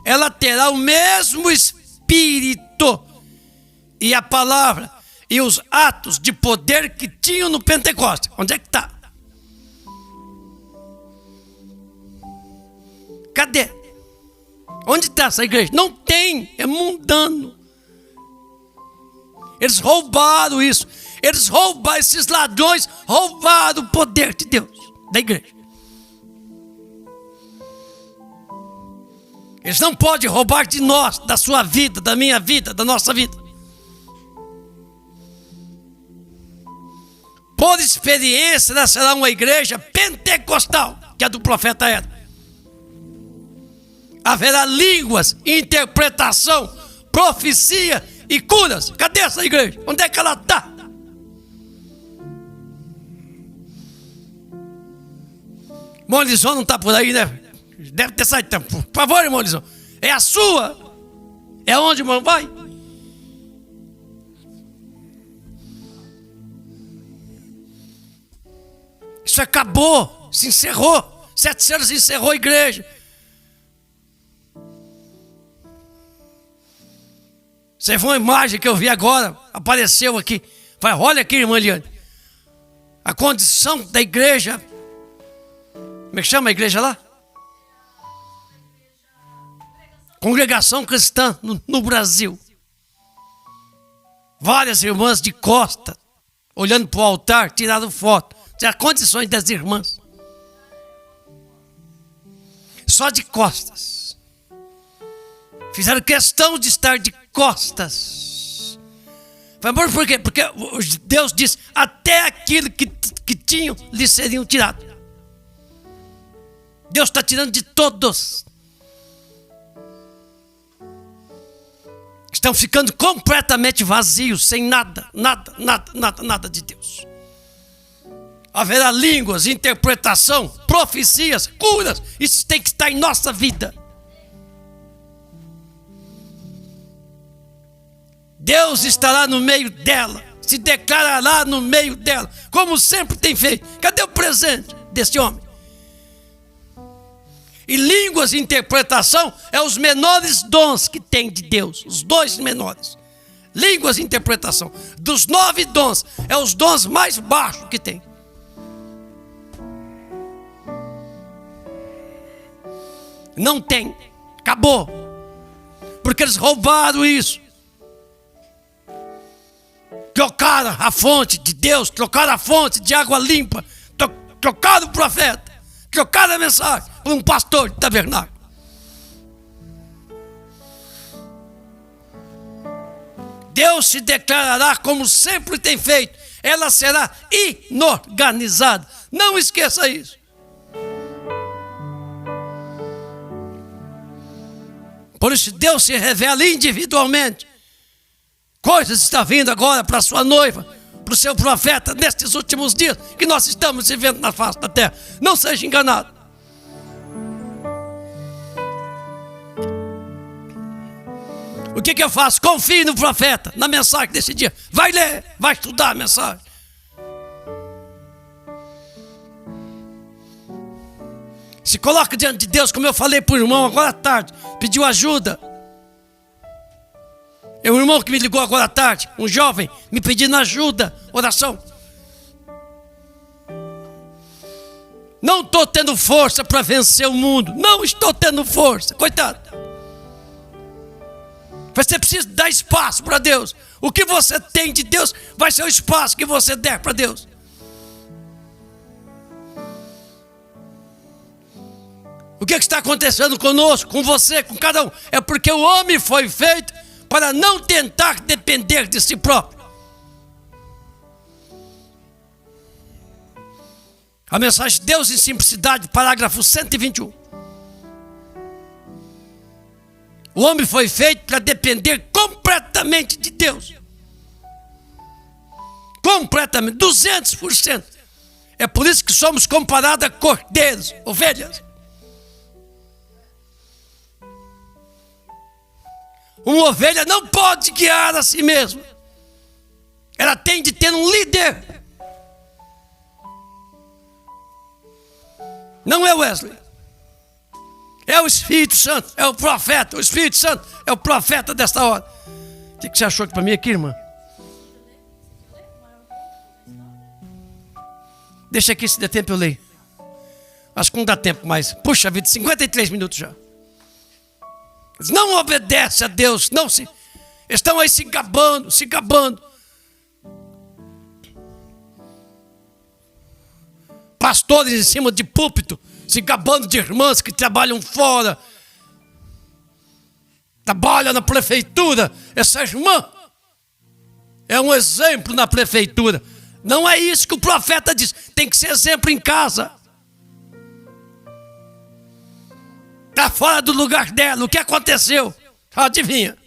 ela terá o mesmo Espírito e a palavra e os atos de poder que tinham no Pentecostes. Onde é que está? Cadê? Onde está essa igreja? Não tem, é mundano. Eles roubaram isso. Esses ladrões roubaram o poder de Deus, da igreja. Eles não podem roubar de nós, da sua vida, da minha vida, da nossa vida. Por experiência, ela será uma igreja pentecostal, que é do profeta era. Haverá línguas, interpretação, profecia e curas. Cadê essa igreja? Onde é que ela está? Molizão não está por aí, né? Deve ter saído tempo. Por favor, irmão Lisão. É a sua. É onde, irmão? Vai. Isso acabou. Se encerrou. 7 séculos encerrou a igreja. Você viu uma imagem que eu vi agora. Apareceu aqui. Vai, olha aqui, irmã Eliane. A condição da igreja. Como é que chama a igreja lá? Congregação cristã no Brasil. Várias irmãs de costa, olhando para o altar, tiraram foto. As condições das irmãs. Só de costas. Fizeram questão de estar de costas. Por quê? Porque Deus disse, até aquilo que tinham, lhes seriam tirado. Deus está tirando de todos. Estão ficando completamente vazios, sem nada de Deus. Haverá línguas, interpretação, profecias, curas. Isso tem que estar em nossa vida. Deus estará no meio dela, se declarará no meio dela, como sempre tem feito. Cadê o presente desse homem? E línguas e interpretação é os menores dons que tem de Deus. Os 2 menores. Línguas e interpretação. Dos 9 dons, é os dons mais baixos que tem. Não tem. Acabou. Porque eles roubaram isso. Trocaram a fonte de Deus. Trocaram a fonte de água limpa. Trocaram o profeta. Trocaram a mensagem por um pastor de tabernáculo. Deus se declarará como sempre tem feito. Ela será inorganizada. Não esqueça isso. Por isso Deus se revela individualmente. Coisas estão vindo agora para a sua noiva, para o seu profeta, nestes últimos dias que nós estamos vivendo na face da terra. Não seja enganado. O que eu faço? Confie no profeta, na mensagem desse dia. Vai ler, vai estudar a mensagem. Se coloca diante de Deus, como eu falei para o irmão agora à tarde, pediu ajuda. É um irmão que me ligou agora à tarde, um jovem, me pedindo ajuda, oração. Não estou tendo força para vencer o mundo. Não estou tendo força, coitado. Você precisa dar espaço para Deus. O que você tem de Deus vai ser o espaço que você der para Deus. O que está acontecendo conosco, com você, com cada um? É porque o homem foi feito para não tentar depender de si próprio. A mensagem de Deus em simplicidade, parágrafo 121. O homem foi feito para depender completamente de Deus. Completamente, 200%. É por isso que somos comparados a cordeiros, ovelhas. Uma ovelha não pode guiar a si mesma. Ela tem de ter um líder. Não é Wesley. É o Espírito Santo, é o profeta. O Espírito Santo é o profeta desta hora. O que você achou aqui para mim aqui, irmã? Deixa aqui, se der tempo eu leio. Acho que não dá tempo mais. Puxa vida, 53 minutos já. Eles não obedecem a Deus, não se... Estão aí se gabando, se gabando. Pastores em cima de púlpito, se gabando de irmãs que trabalham fora. Trabalha na prefeitura. Essa irmã é um exemplo na prefeitura. Não é isso que o profeta diz. Tem que ser exemplo em casa. Está fora do lugar dela. O que aconteceu? Adivinha?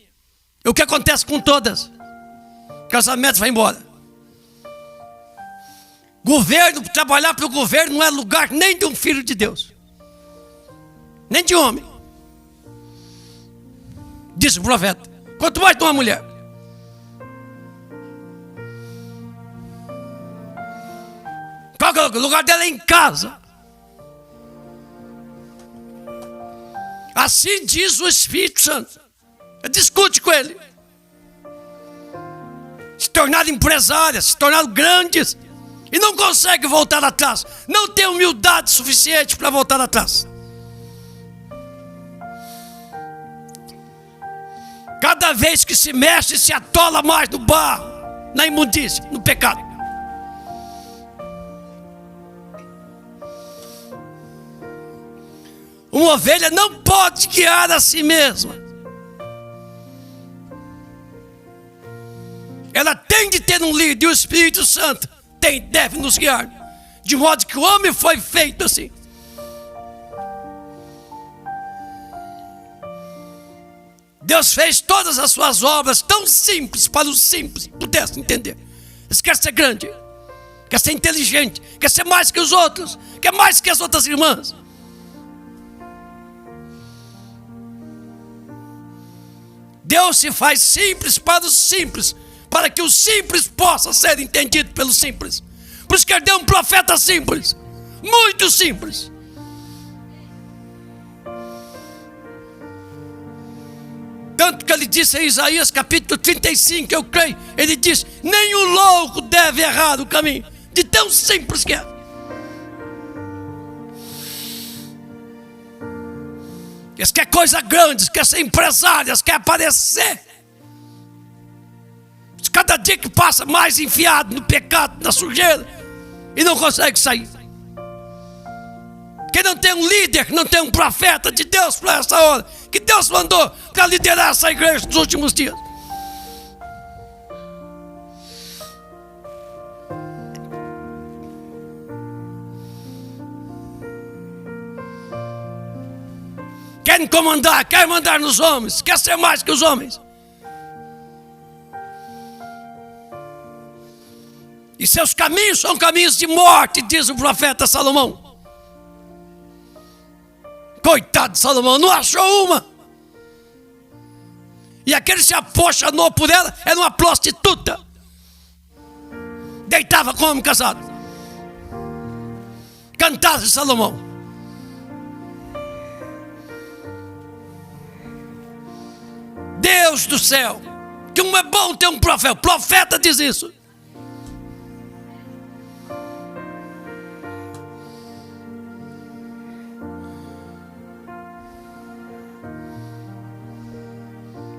O que acontece com todas? Casamentos vai embora. Governo, trabalhar para o governo não é lugar nem de um filho de Deus. Nem de homem. Diz o profeta. Quanto mais de uma mulher. Qual é o lugar dela? É em casa. Assim diz o Espírito Santo. Discute com ele. Se tornaram empresárias, se tornaram grandes. E não consegue voltar atrás. Não tem humildade suficiente para voltar atrás. Cada vez que se mexe, se atola mais no barro, na imundícia, no pecado. Uma ovelha não pode guiar a si mesma. Ela tem de ter um líder, e o Espírito Santo deve nos guiar. De modo que o homem foi feito assim. Deus fez todas as suas obras tão simples para os simples pudessem entender. Eles querem ser grande, quer ser inteligente, quer ser mais que os outros, quer mais que as outras irmãs. Deus se faz simples para os simples, para que o simples possa ser entendido pelo simples. Por isso que ele deu um profeta simples, muito simples. Tanto que ele disse em Isaías capítulo 35, eu creio, ele diz, nem o louco deve errar o caminho, de tão simples que é. Eles querem coisa grande, querem ser empresários, querem aparecer. Cada dia que passa mais enfiado no pecado, na sujeira, e não consegue sair. Quem não tem um líder, não tem um profeta de Deus para essa hora, que Deus mandou para liderar essa igreja nos últimos dias. Quem querem comandar, querem mandar nos homens, quer ser mais que os homens. E seus caminhos são caminhos de morte, diz o profeta Salomão. Coitado de Salomão, não achou uma. E aquele se apaixonou por ela, era uma prostituta. Deitava com homem casado. Cantares de Salomão. Deus do céu, que é bom ter um profeta. O profeta diz isso.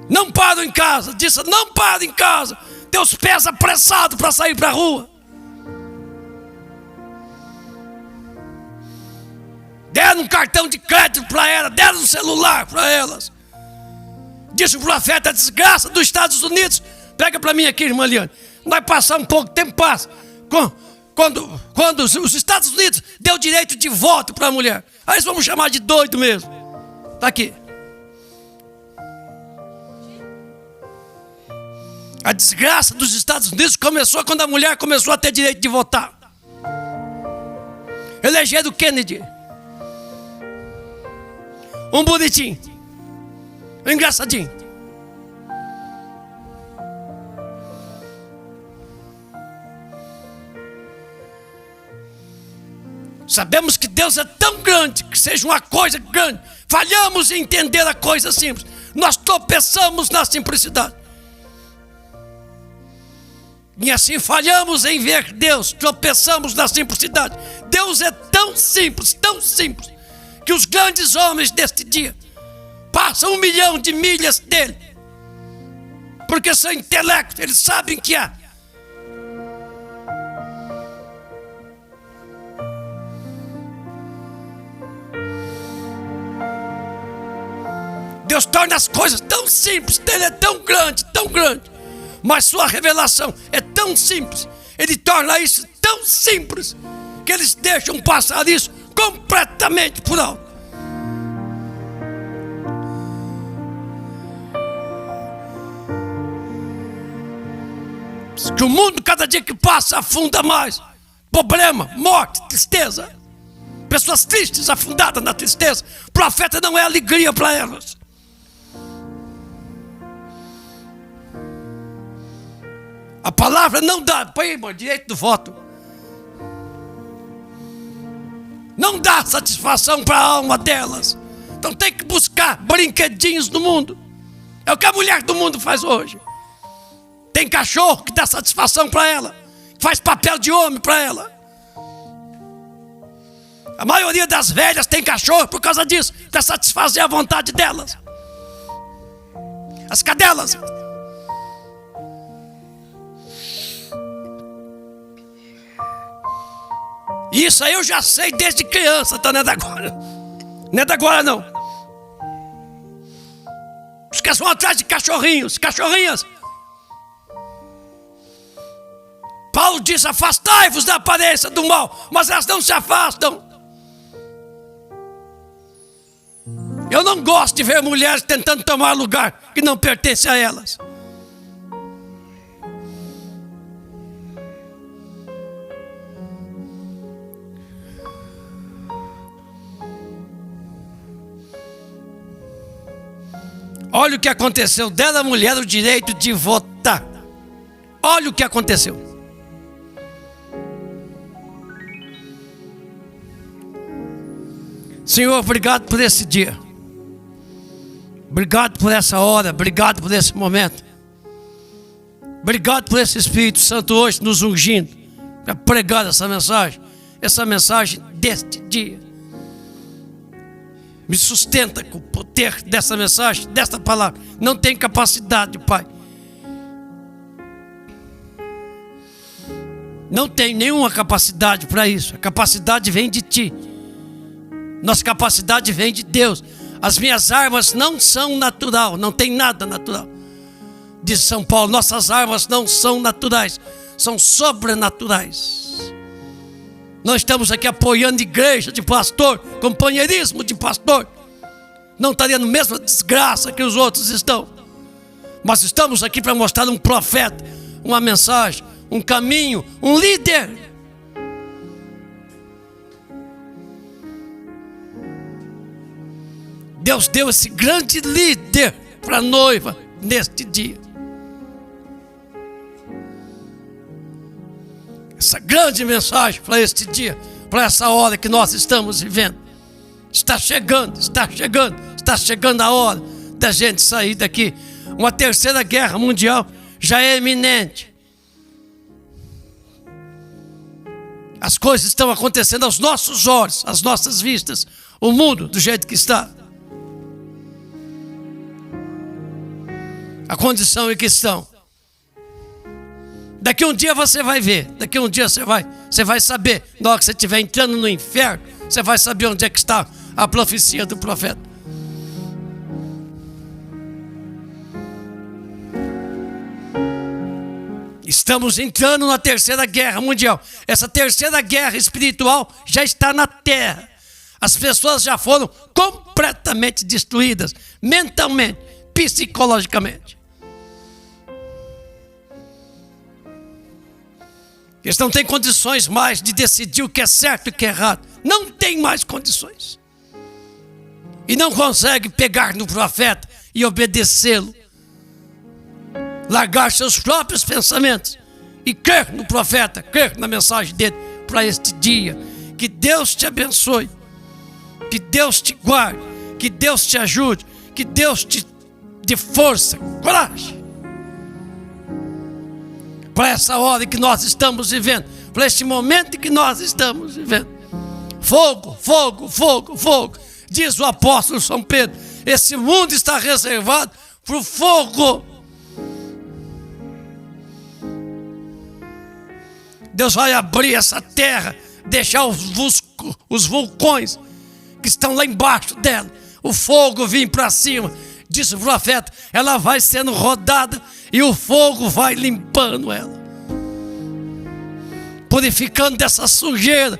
Não paro em casa, disse, não paro em casa. Teus pés apressados para sair para a rua. Deram um cartão de crédito para ela, deram um celular para elas. Disse o profeta, a desgraça dos Estados Unidos. Pega para mim aqui, irmã Liane. Nós passamos um pouco de tempo, passa. Quando os Estados Unidos deu direito de voto para a mulher. Aí eles vamos chamar de doido mesmo. Está aqui. A desgraça dos Estados Unidos começou quando a mulher começou a ter direito de votar. Elegeram Kennedy. Um bonitinho. Um engraçadinho. Sabemos que Deus é tão grande, que seja uma coisa grande. Falhamos em entender a coisa simples. Nós tropeçamos na simplicidade. E assim falhamos em ver Deus, tropeçamos na simplicidade. Deus é tão simples, que os grandes homens deste dia passam 1 milhão de milhas dele. Porque seu intelecto, eles sabem que há. Deus torna as coisas tão simples, ele é tão grande, mas sua revelação é tão simples, ele torna isso tão simples, que eles deixam passar isso completamente por alto. Que o mundo, cada dia que passa, afunda mais. Problema, morte, tristeza. Pessoas tristes, afundadas na tristeza. O profeta não é alegria para elas. A palavra não dá, põe aí, irmão, direito do voto. Não dá satisfação para a alma delas. Então tem que buscar brinquedinhos do mundo. É o que a mulher do mundo faz hoje. Tem cachorro que dá satisfação para ela, faz papel de homem para ela. A maioria das velhas tem cachorro por causa disso, para satisfazer a vontade delas. As cadelas. Isso aí eu já sei desde criança, tá? Não é da agora. Não é da agora, não. Os caras vão atrás de cachorrinhos, cachorrinhas. Paulo diz, afastai-vos da aparência do mal, mas elas não se afastam. Eu não gosto de ver mulheres tentando tomar lugar que não pertence a elas. Olha o que aconteceu, dela a mulher o direito de votar. Olha o que aconteceu. Senhor, obrigado por esse dia. Obrigado por essa hora, obrigado por esse momento. Obrigado por esse Espírito Santo hoje nos ungindo para pregar essa mensagem deste dia. Me sustenta com o poder dessa mensagem, desta palavra. Não tem capacidade, Pai. Não tem nenhuma capacidade para isso. A capacidade vem de Ti. Nossa capacidade vem de Deus. As minhas armas não são natural, não tem nada natural. Diz São Paulo, nossas armas não são naturais, são sobrenaturais. Nós estamos aqui apoiando igreja de pastor, companheirismo de pastor. não estaria na mesma desgraça que os outros estão. Mas estamos aqui para mostrar um profeta, uma mensagem, um caminho, um líder. Deus deu esse grande líder para a noiva neste dia. Essa grande mensagem para este dia, para essa hora que nós estamos vivendo. Está chegando a hora da gente sair daqui. Uma terceira guerra mundial já é iminente. As coisas estão acontecendo aos nossos olhos, às nossas vistas. O mundo do jeito que está. A condição em que estão. Daqui um dia você vai ver. Daqui um dia você vai saber. Na hora que você estiver entrando no inferno, você vai saber onde é que está a profecia do profeta. Estamos entrando na terceira guerra mundial. Essa terceira guerra espiritual já está na terra. As pessoas já foram completamente destruídas, mentalmente, psicologicamente. Eles não têm condições mais de decidir o que é certo e o que é errado. Não tem mais condições. E não consegue pegar no profeta e obedecê-lo. Largar seus próprios pensamentos e crer no profeta, crer na mensagem dele para este dia. Que Deus te abençoe, que Deus te guarde, que Deus te ajude, que Deus te dê força, coragem para essa hora que nós estamos vivendo, para este momento que nós estamos vivendo. Fogo, fogo, fogo, fogo. Diz o apóstolo São Pedro, esse mundo está reservado para o fogo. Deus vai abrir essa terra, deixar os vulcões que estão lá embaixo dela, o fogo vir para cima. Diz o profeta, ela vai sendo rodada e o fogo vai limpando ela, purificando dessa sujeira,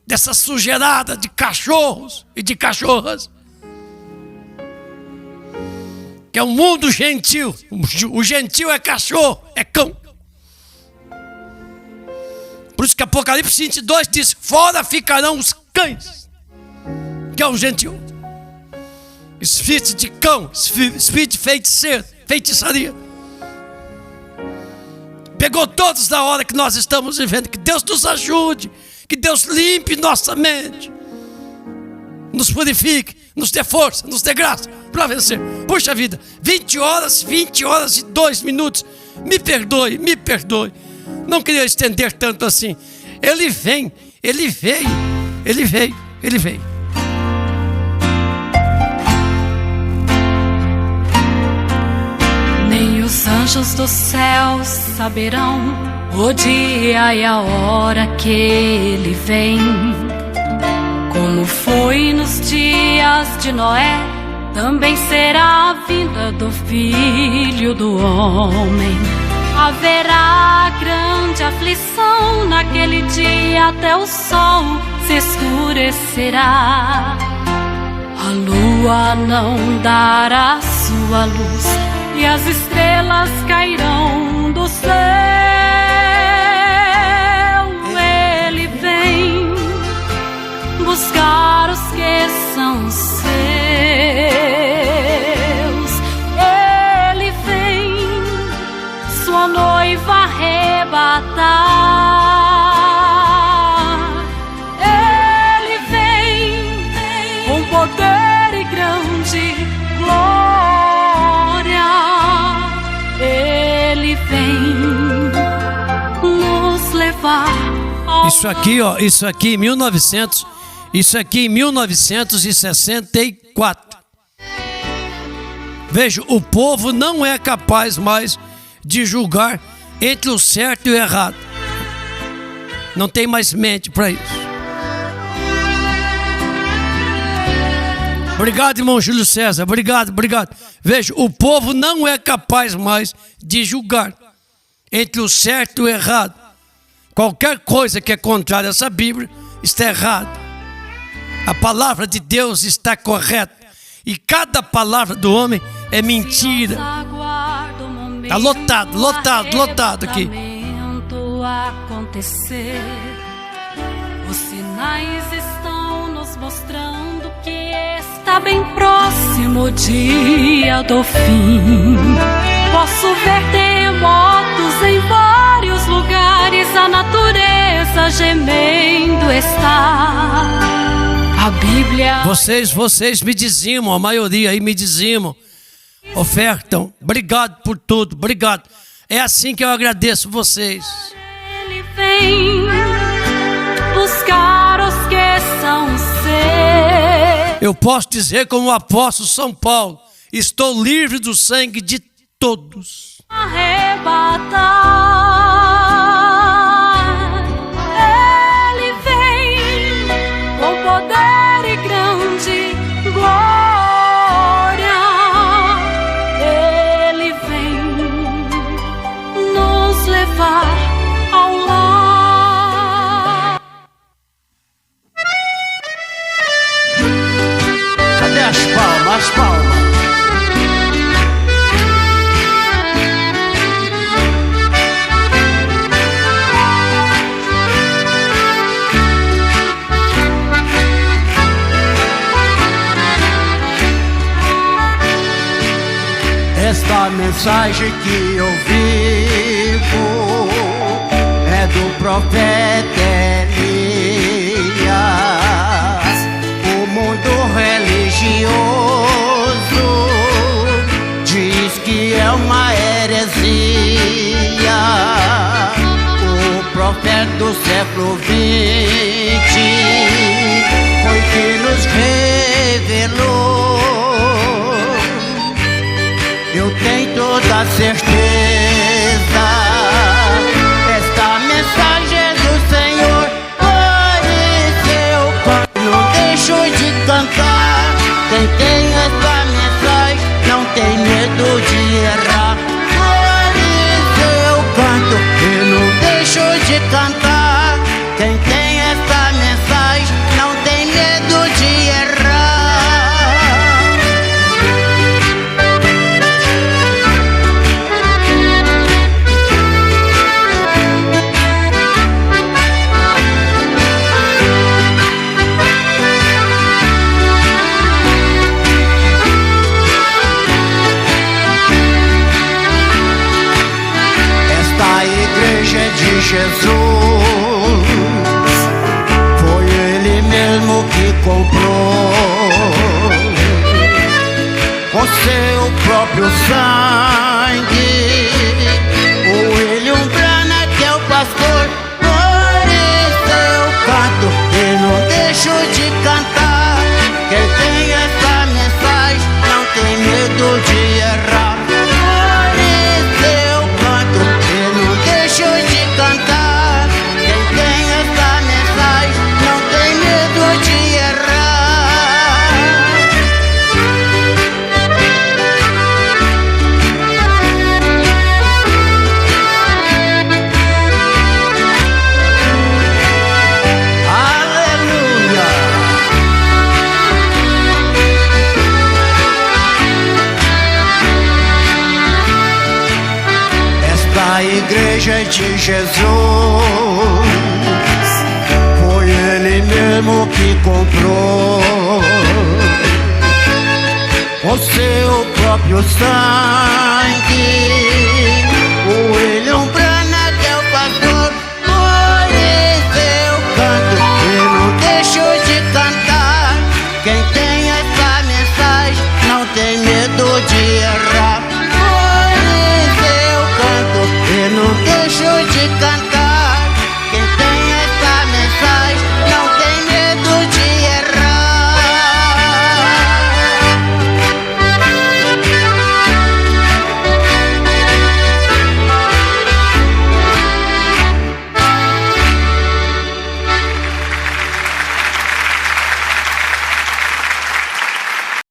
dessa sujeirada de cachorros e de cachorras, que é um mundo gentil. O gentil é cachorro, é cão. Por isso que Apocalipse 22 diz, fora ficarão os cães, que é o gentil. Espírito de cão, espírito de feiticeiro, feitiçaria. Pegou todos na hora que nós estamos vivendo. Que Deus nos ajude, que Deus limpe nossa mente, nos purifique, nos dê força, nos dê graça para vencer. Puxa vida, 20 horas e 2 minutos. Me perdoe. Não queria estender tanto assim. Ele veio. Nem os anjos do céu saberão o dia e a hora que ele vem. Como foi nos dias de Noé, também será a vinda do Filho do Homem. Haverá grande aflição naquele dia, até o sol se escurecerá. A lua não dará sua luz e as estrelas cairão do céu. Ele vem buscar os que são seus. Ele vem sua noiva arrebatar. Ele vem com poder e grande glória. Ele vem nos levar. Isso aqui em 1964. Veja, o povo não é capaz mais de julgar entre o certo e o errado. Não tem mais mente para isso. Obrigado, irmão Júlio César. Obrigado. Veja, o povo não é capaz mais de julgar entre o certo e o errado. Qualquer coisa que é contrária a essa Bíblia está errada. A palavra de Deus está correta. E cada palavra do homem é mentira. Tá lotado aqui. Acontecer. Os sinais estão nos mostrando que está bem próximo o dia do fim. Posso ver terremotos em vários lugares, a natureza gemendo está. A Bíblia... Vocês me dizimam, a maioria aí me dizimam, ofertam. Obrigado por tudo, obrigado. É assim que eu agradeço vocês. Ele vem buscar os que são seus. Eu posso dizer como o apóstolo São Paulo: estou livre do sangue de todos. Arrebatar. Ele vem com poder e grande glória. Ele vem nos levar ao lar. Cadê as palmas? As palmas. Esta mensagem que eu vivo é do profeta Elias. O mundo religioso diz que é uma heresia. O profeta do século XX foi que nos revelou. Eu tenho toda a certeza, esta mensagem é do Senhor. Por isso eu não deixo de cantar. Quem tem esta mensagem não tem medo de errar. Por isso eu canto e não deixo de cantar. Quem tem esta mensagem não tem medo de errar. De Jesus, foi Ele mesmo que comprou com seu próprio sangue. O William Branham que é o pastor. Por isso eu canto e não deixo de cantar. Quem tem essa mensagem não tem medo de errar. Por isso eu canto e não deixo de cantar. Quem tem essa mensagem não tem medo de errar. Aleluia. Esta igreja de Jesus foi Ele mesmo que comprou com seu próprio sangue. O William